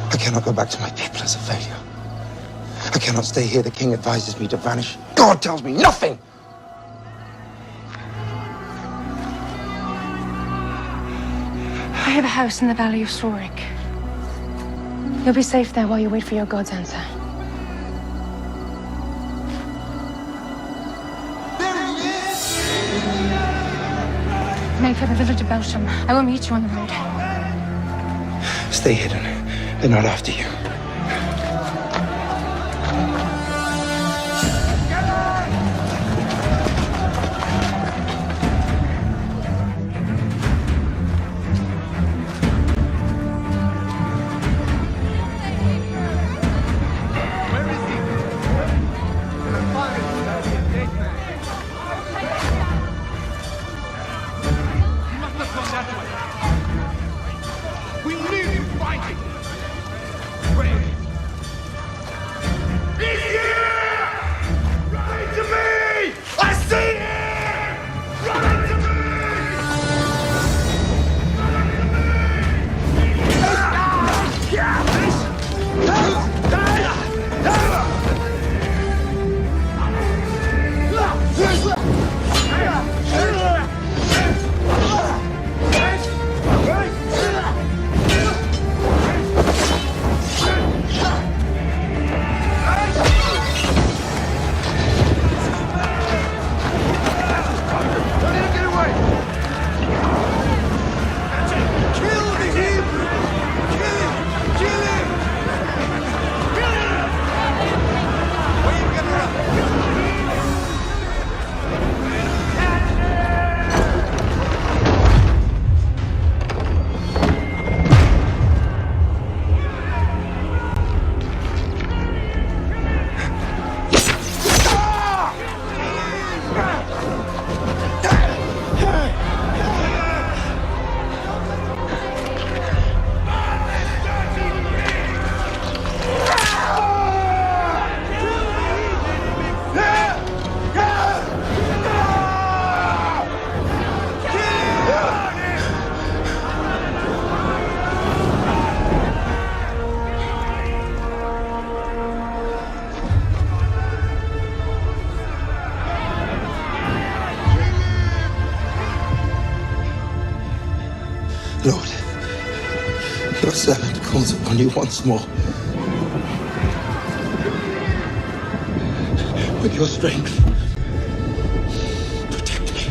I cannot go back to my people as a failure. I cannot stay here. The king advises me to vanish. God tells me nothing. I have a house in the Valley of Sorik. You'll be safe there while you wait for your god's answer. Make for the village of Belsham. I will meet you on the road. Stay hidden. They're not after you. Lord, your servant calls upon you once more. With your strength, protect me.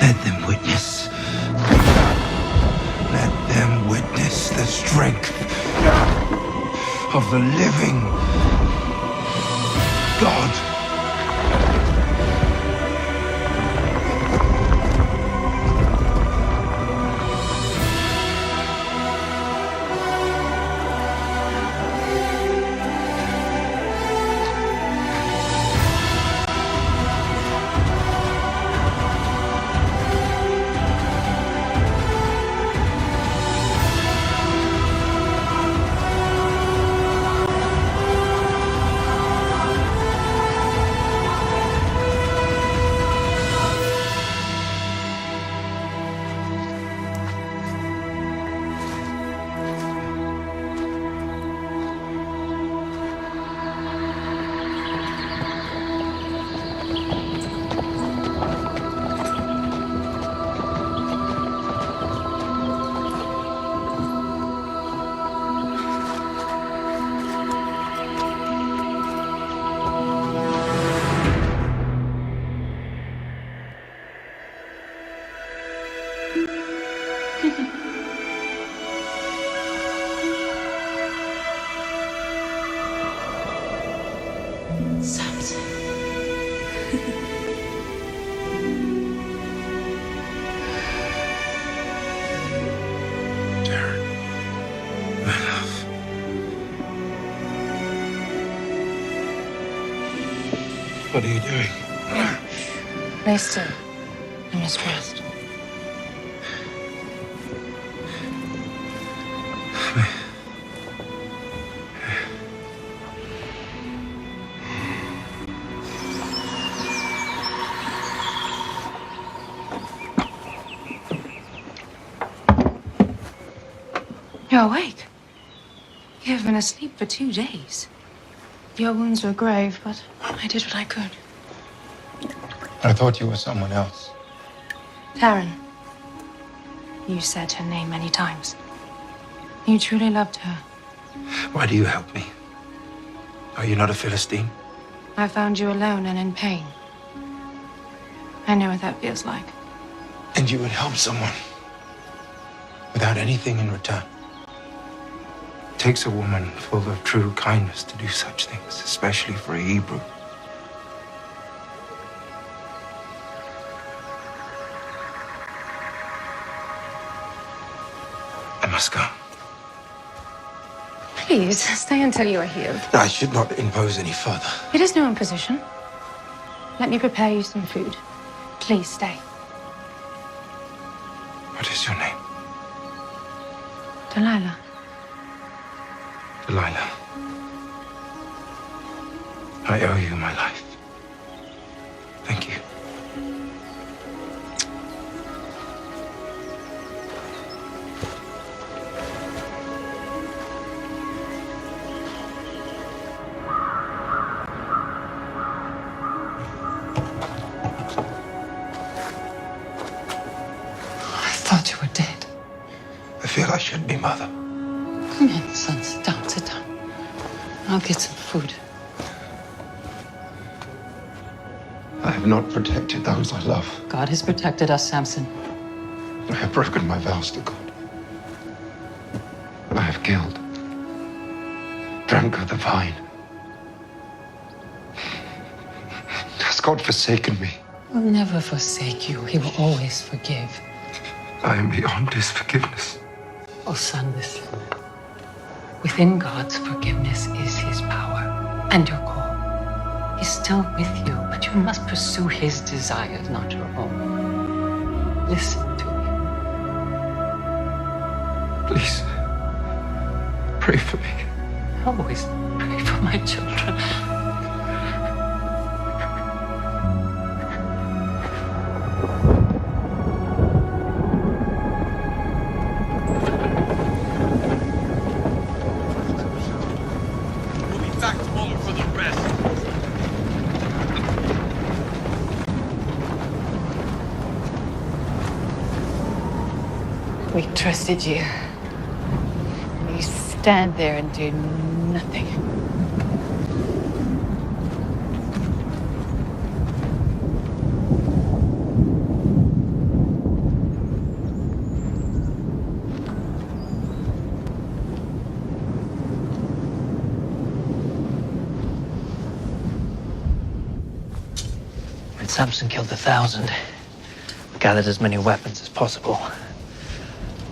Let them witness. Let them witness. of the living God. Samson. What are you doing? Lay still. I must rest. You're awake. You have been asleep for 2 days. Your wounds were grave, but I did what I could. I thought you were someone else. Taryn. You said her name many times. You truly loved her. Why do you help me? Are you not a Philistine? I found you alone and in pain. I know what that feels like. And you would help someone without anything in return. It takes a woman full of true kindness to do such things, especially for a Hebrew. I must go. Please, stay until you are healed. I should not impose any further. It is no imposition. Let me prepare you some food. Please stay. What is your name? Delilah. Delilah. I owe you my life. Thank you. I thought you were dead. I feel I should be mother. Come in, son. Sit down, sit down. I'll get some food. I have not protected those I love. God has protected us, Samson. I have broken my vows to God. I have killed, drank of the vine. Has God forsaken me? He will never forsake you. He will always forgive. I am beyond his forgiveness. Oh, son, listen. Within God's forgiveness is his power and your call. He's still with you, but you must pursue his desires, not your own. Listen to me. Please, pray for me. Always pray for my children. We trusted you. You stand there and do nothing. When Samson killed 1,000, we gathered as many weapons as possible.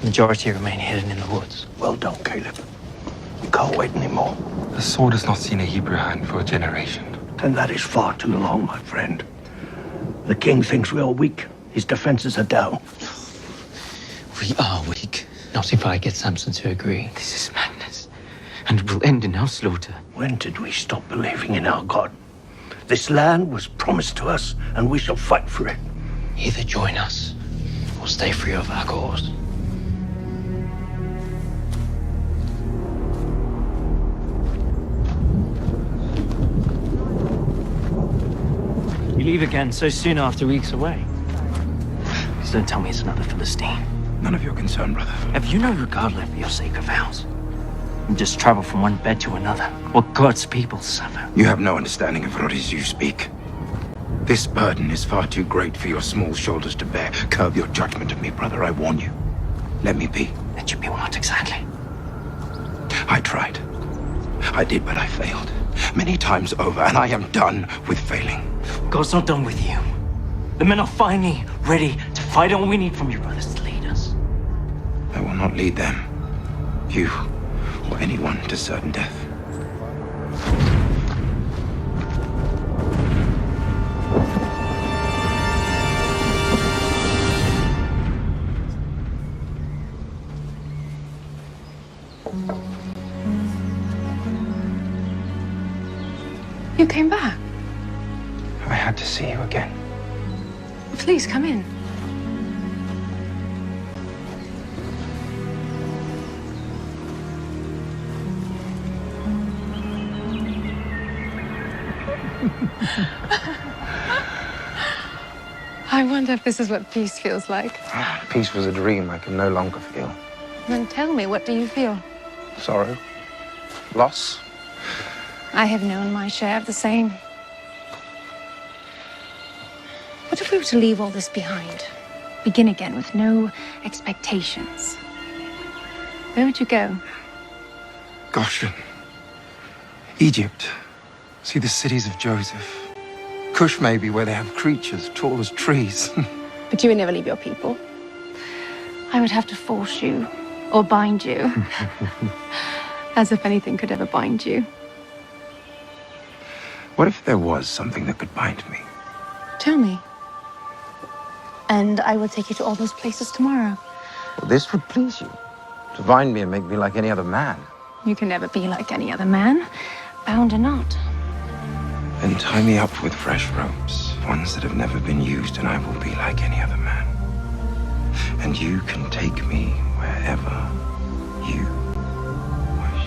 The majority remain hidden in the woods. Well done, Caleb. We can't wait anymore. The sword has not seen a Hebrew hand for a generation. And that is far too long, my friend. The king thinks we are weak. His defenses are down. We are weak. Not if I get Samson to agree. This is madness. And it will end in our slaughter. When did we stop believing in our God? This land was promised to us, and we shall fight for it. Either join us, or stay free of our cause. You leave again so soon after weeks away. Please don't tell me it's another Philistine. None of your concern, brother. Have you no regard left for your sacred vows? You just travel from one bed to another, while God's people suffer. You have no understanding of what it is you speak. This burden is far too great for your small shoulders to bear. Curb your judgment of me, brother, I warn you. Let me be. Let you be what exactly? I tried. I did, but I failed. Many times over, and I am done with failing. God's not done with you. The men are finally ready to fight, and we need from you brothers to lead us. I will not lead them, you, or anyone to certain death. You came back. I had to see you again. Please come in. I wonder if this is what peace feels like. Peace was a dream I can no longer feel. Then tell me, what do you feel? Sorrow. Loss. I have known my share of the same. What if we were to leave all this behind? Begin again with no expectations? Where would you go? Goshen. Egypt. See the cities of Joseph. Cush maybe, where they have creatures tall as trees. But you would never leave your people. I would have to force you, or bind you. As if anything could ever bind you. What if there was something that could bind me? Tell me. And I will take you to all those places tomorrow. Well, this would please you. To bind me and make me like any other man. You can never be like any other man, bound or not. Then tie me up with fresh ropes, ones that have never been used, and I will be like any other man. And you can take me wherever you wish.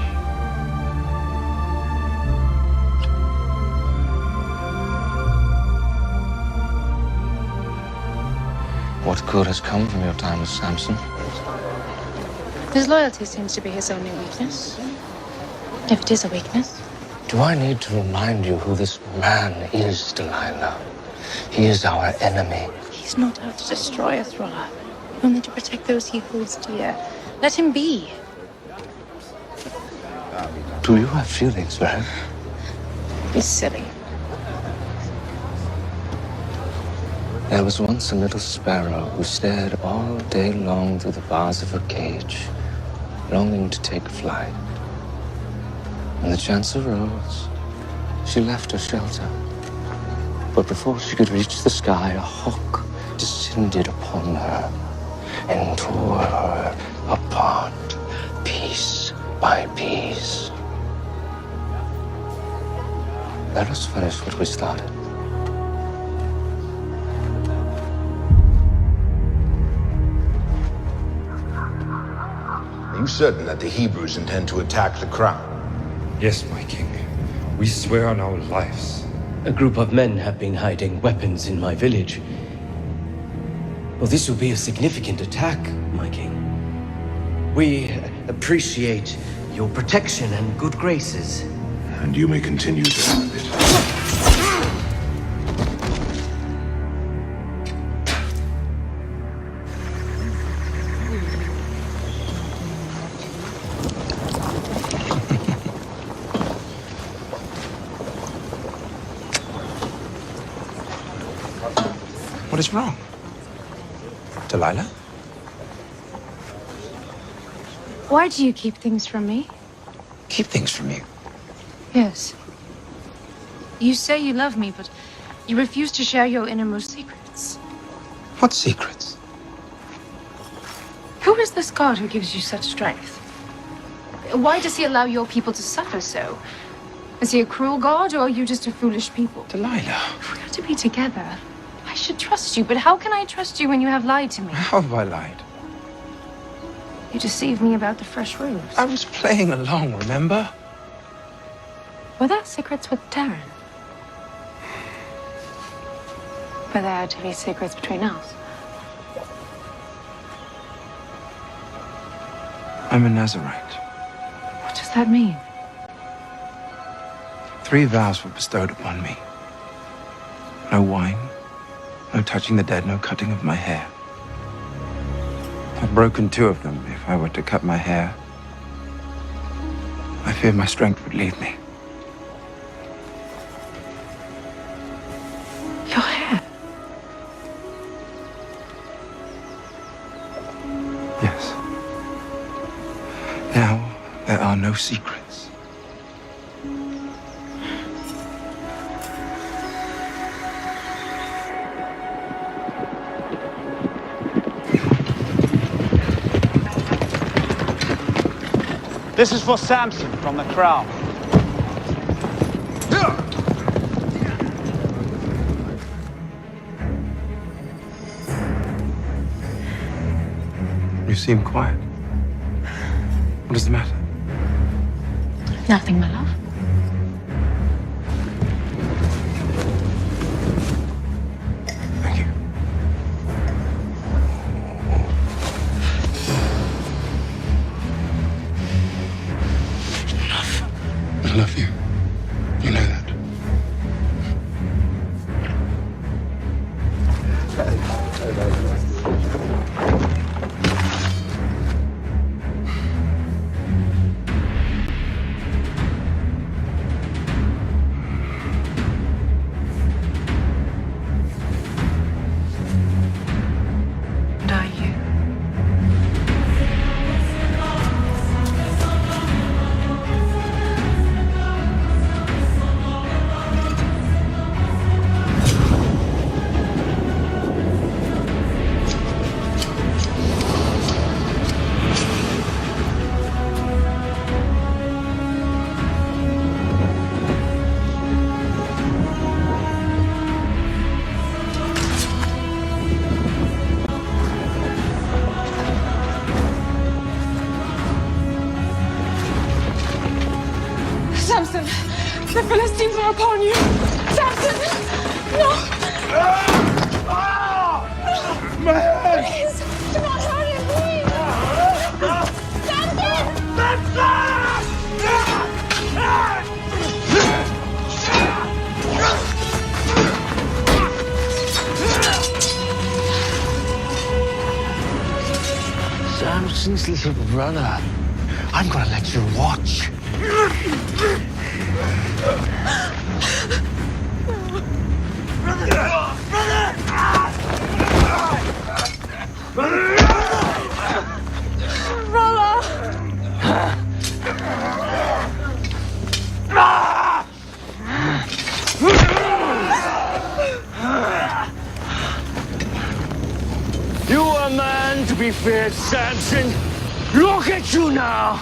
What good has come from your time with Samson? His loyalty seems to be his only weakness. If it is a weakness. Do I need to remind you who this man is, Delilah? He is our enemy. He's not out to destroy us, Rolla. Only to protect those he holds dear. Let him be. Do you have feelings for him? Be silly. There was once a little sparrow who stared all day long through the bars of her cage, longing to take flight. When the chance arose, she left her shelter. But before she could reach the sky, a hawk descended upon her and tore her apart, piece by piece. Let us finish what we started. Are you certain that the Hebrews intend to attack the crown? Yes, my king. We swear on our lives. A group of men have been hiding weapons in my village. Well, this will be a significant attack, my king. We appreciate your protection and good graces. And you may continue to have it. What is wrong? Delilah? Why do you keep things from me? Keep things from you. Yes. You say you love me, but you refuse to share your innermost secrets. What secrets? Who is this God who gives you such strength? Why does he allow your people to suffer so? Is he a cruel God, or are you just a foolish people? Delilah. If we are to be together, I should trust you, but how can I trust you when you have lied to me? How have I lied? You deceived me about the fresh rose. I was playing along, remember? Were there secrets with Darren? Were there to be secrets between us? I'm a Nazarite. What does that mean? 3 vows were bestowed upon me. No wine, no touching the dead, no cutting of my hair. I've broken 2 of them. If I were to cut my hair, I fear my strength would leave me. Your hair? Yes. Now, there are no secrets. This is for Samson from the crowd. You seem quiet. What is the matter? Nothing, my love. Thank you. I love you. You know that. And are you? Samson, the Philistines are upon you. Samson, no. My head! Please, do not hurt him, please. Samson! Samson's little brother. I'm gonna let you watch. You are a man to be feared, Samson. Look at you now.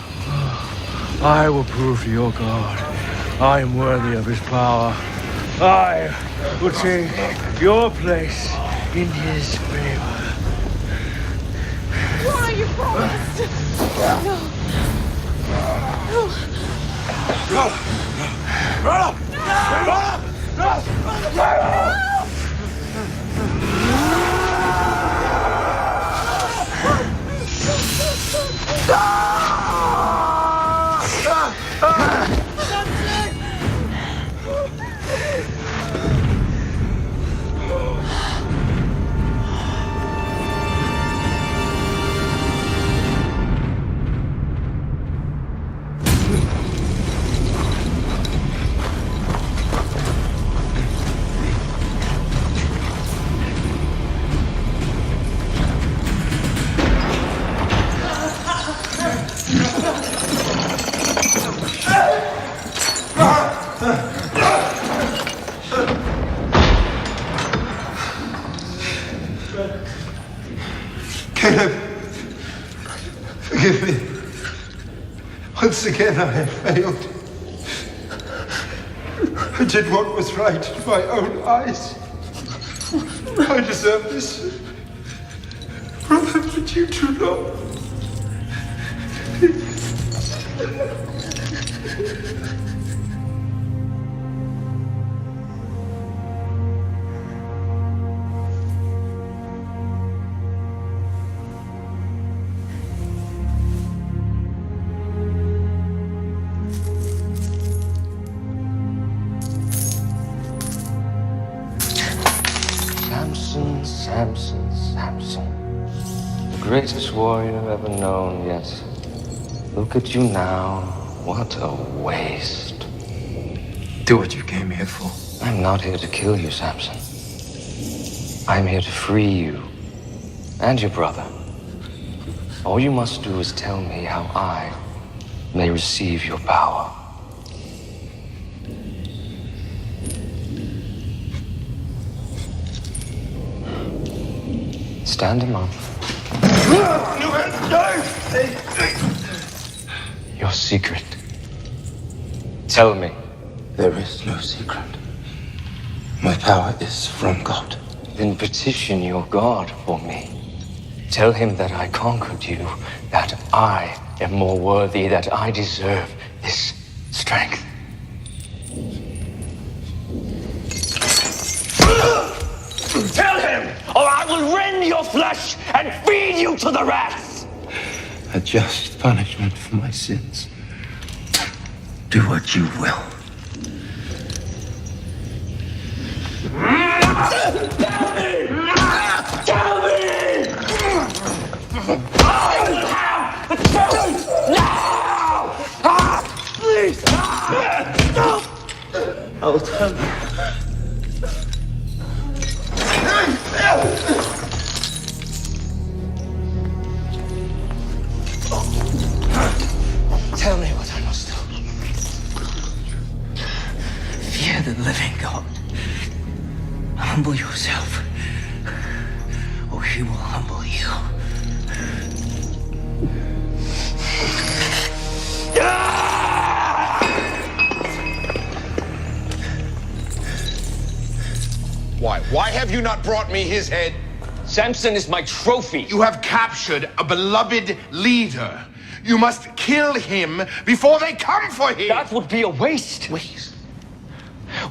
I will prove to your God I am worthy of his power. I will take your place in his favor. What you promised? Forgive me. Once again, I have failed. I did what was right in my own eyes. I deserve this. Brother, but you do not. Samson. The greatest warrior ever known, yet look at you now. What a waste. Do what you came here for. I'm not here to kill you, Samson. I'm here to free you and your brother. All you must do is tell me how I may receive your power. Stand him up. Your secret. Tell me. There is no secret. My power is from God. Then petition your God for me. Tell him that I conquered you, that I am more worthy, that I deserve this strength. Tell him, or I will rend your flesh and feed you to the rats! A just punishment for my sins. Do what you will. Tell me! Tell me! I will have the truth now! Please! I will tell you. Tell me what I must do. Fear the living God. Humble yourself, or he will humble you. Why? Why have you not brought me his head? Samson is my trophy. You have captured a beloved leader. You must kill him before they come for him. That would be a waste. Waste?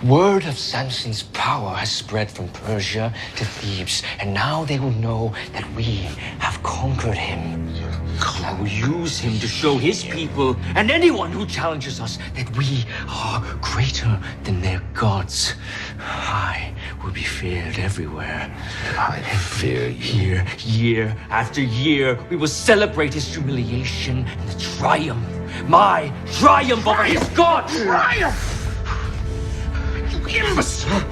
Word of Samson's power has spread from Persia to Thebes, and now they will know that we have conquered him. I will use him to show his people and anyone who challenges us that we are greater than their gods. I will be feared everywhere. I fear you. Year after year, we will celebrate his humiliation and the triumph. My triumph over his god! Triumph! You imbecile!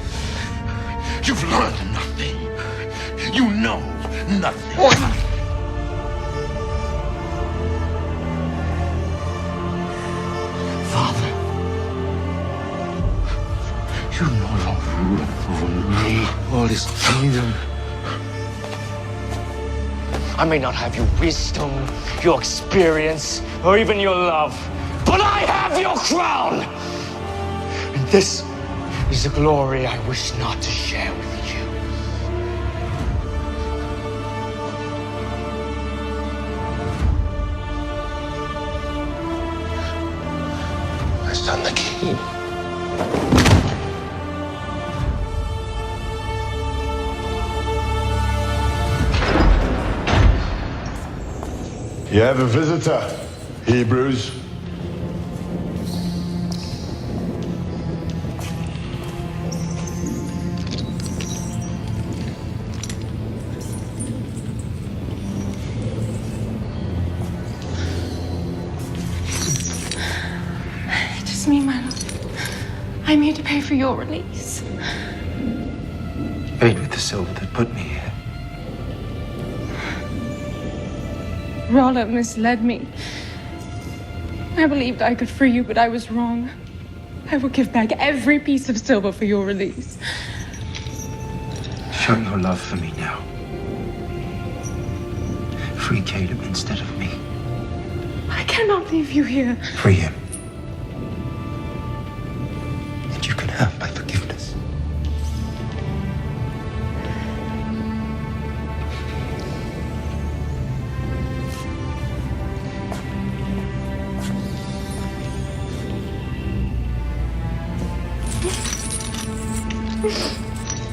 You've learned nothing. You know nothing. Father, you no longer rule over me or this kingdom. I may not have your wisdom, your experience, or even your love, but I have your crown! And this is a glory I wish not to share with you. My son, the king. You have a visitor, Hebrews. It is me, my lord. I'm here to pay for your release. Paid with the silver that put me here. Rolla misled me. I believed I could free you, but I was wrong. I will give back every piece of silver for your release. Show your love for me now. free Caleb instead of me. I cannot leave you here. Free him. And you can have my forgiveness.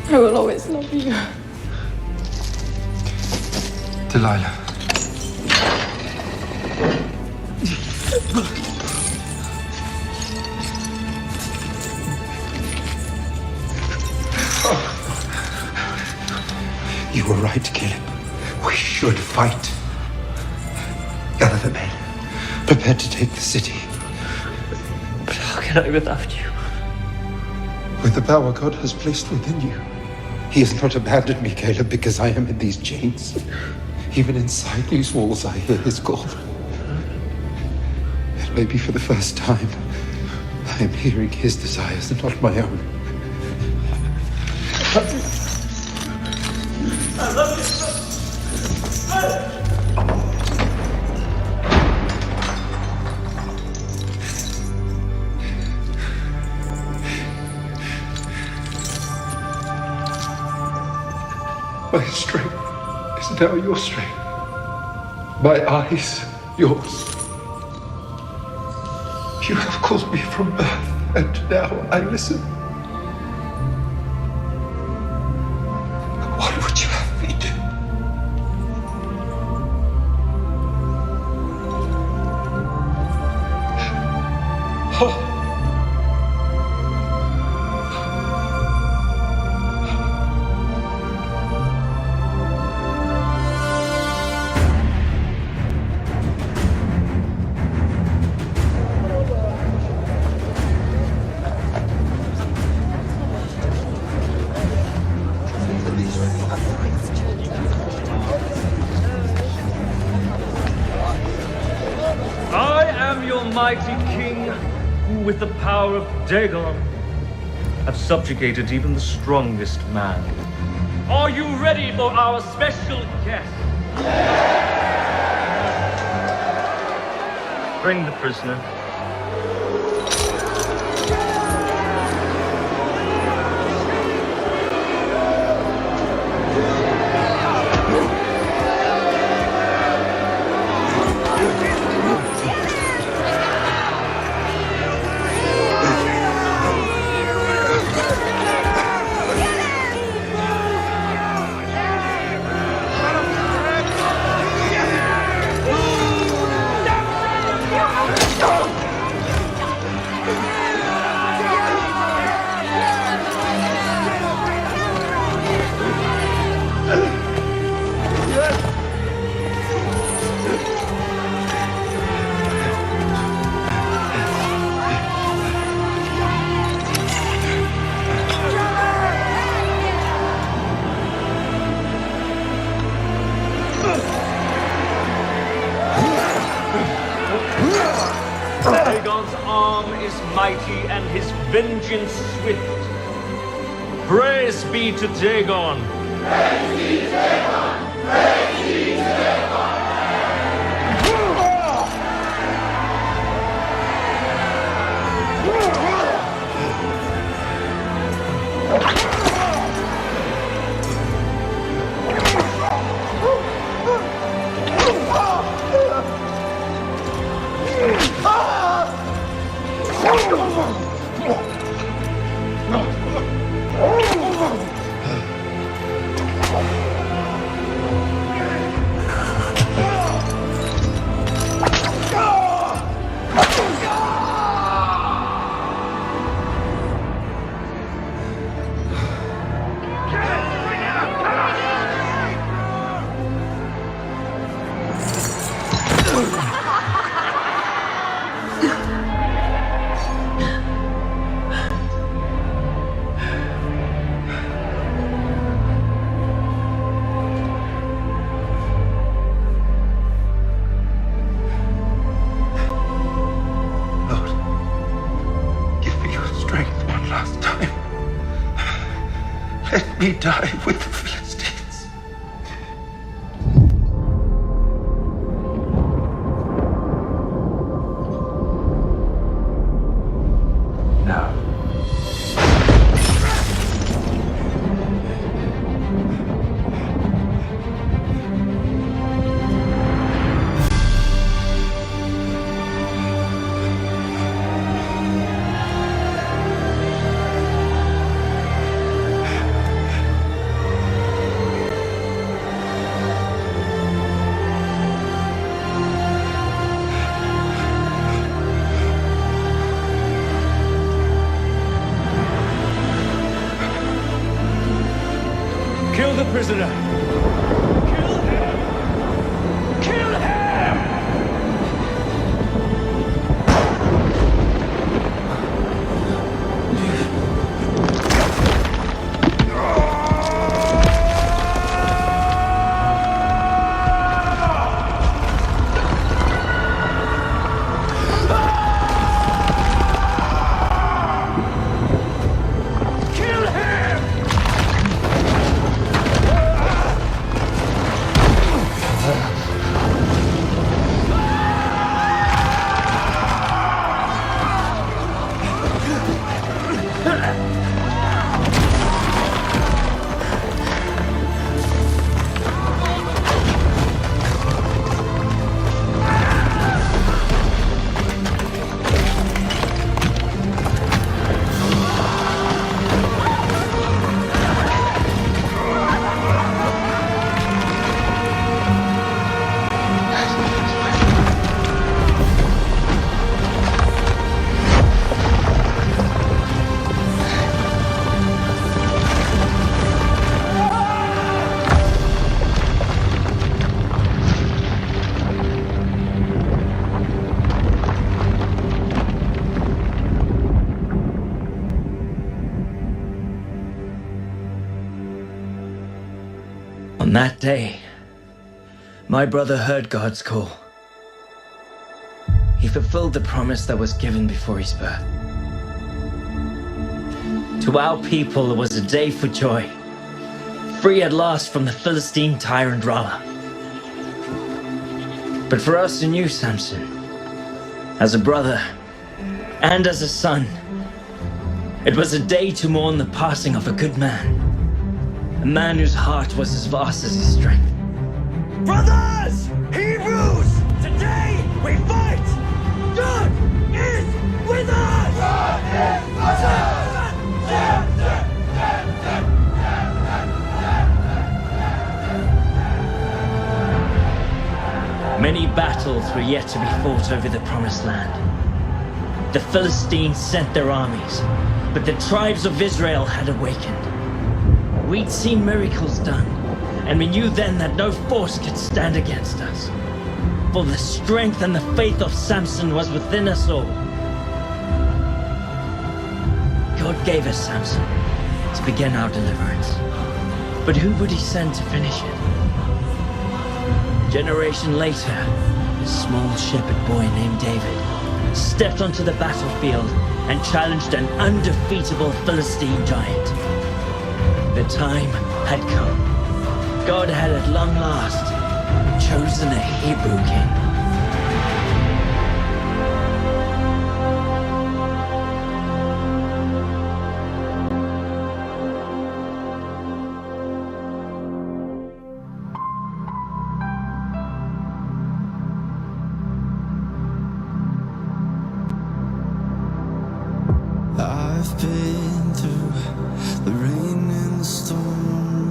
I will always love you. Delilah. You were right, Caleb. We should fight. Gather the men. Prepare to take the city. But how can I without you? With the power God has placed within you. He has not abandoned me, Caleb, because I am in these chains. Even inside these walls, I hear his call. And maybe for the first time, I am hearing his desires and not my own. I love you. My strength is now your strength. My eyes, yours. You have called me from birth, and now I listen. What would you have me do? Oh. Mighty king, who with the power of Dagon have subjugated even the strongest man. Are you ready for our special guest? Bring the prisoner. Dagon's arm is mighty and his vengeance swift. Praise be to Dagon. Praise be to Dagon. Praise be to Dagon. Let me die with the Philistines. Kill the prisoner! Kill him! Kill him! On that day, my brother heard God's call. He fulfilled the promise that was given before his birth. To our people, it was a day for joy, free at last from the Philistine tyrant Rala. But for us who knew Samson, as a brother and as a son, it was a day to mourn the passing of a good man. A man whose heart was as vast as his strength. Brothers! Hebrews! Today we fight! God is with us! God is with us! Many battles were yet to be fought over the Promised Land. The Philistines sent their armies, but the tribes of Israel had awakened. We'd seen miracles done, and we knew then that no force could stand against us. For the strength and the faith of Samson was within us all. God gave us Samson to begin our deliverance. But who would he send to finish it? A generation later, a small shepherd boy named David stepped onto the battlefield and challenged an undefeatable Philistine giant. The time had come. God had at long last chosen a Hebrew king. I've been through the rain and the storm,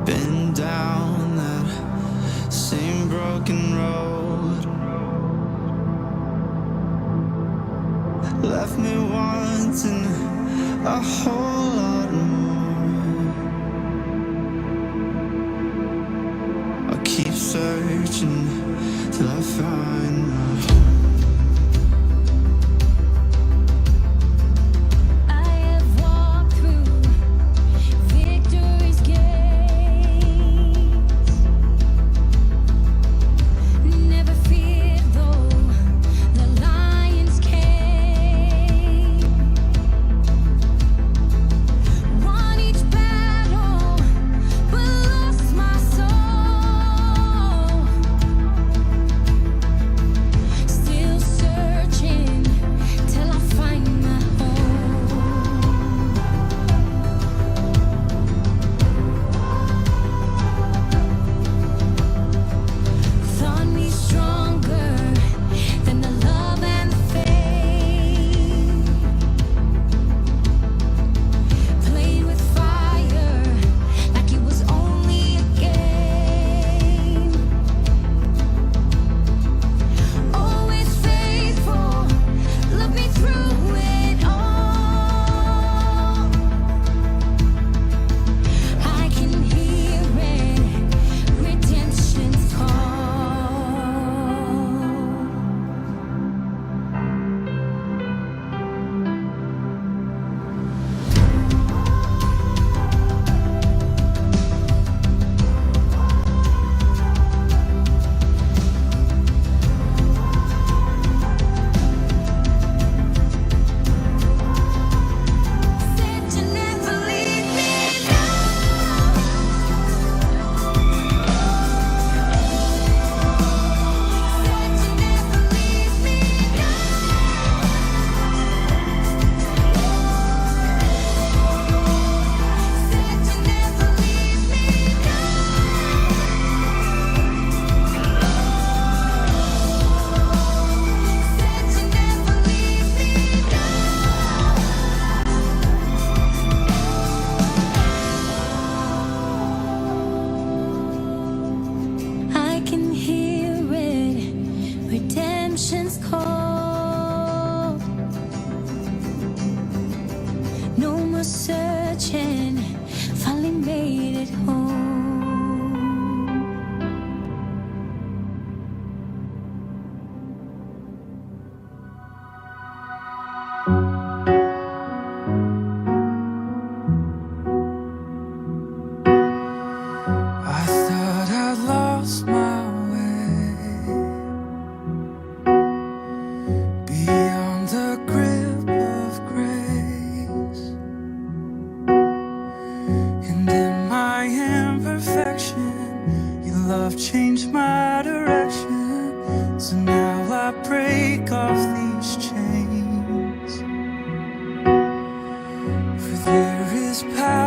been down that same broken road, left me wanting a whole lot more. I'll keep searching till I find my home. was searching, finally made it home. I thought I'd lost my way, beyond the grip of grace, and in my imperfection, your love changed my direction. So now I break off these chains, for there is power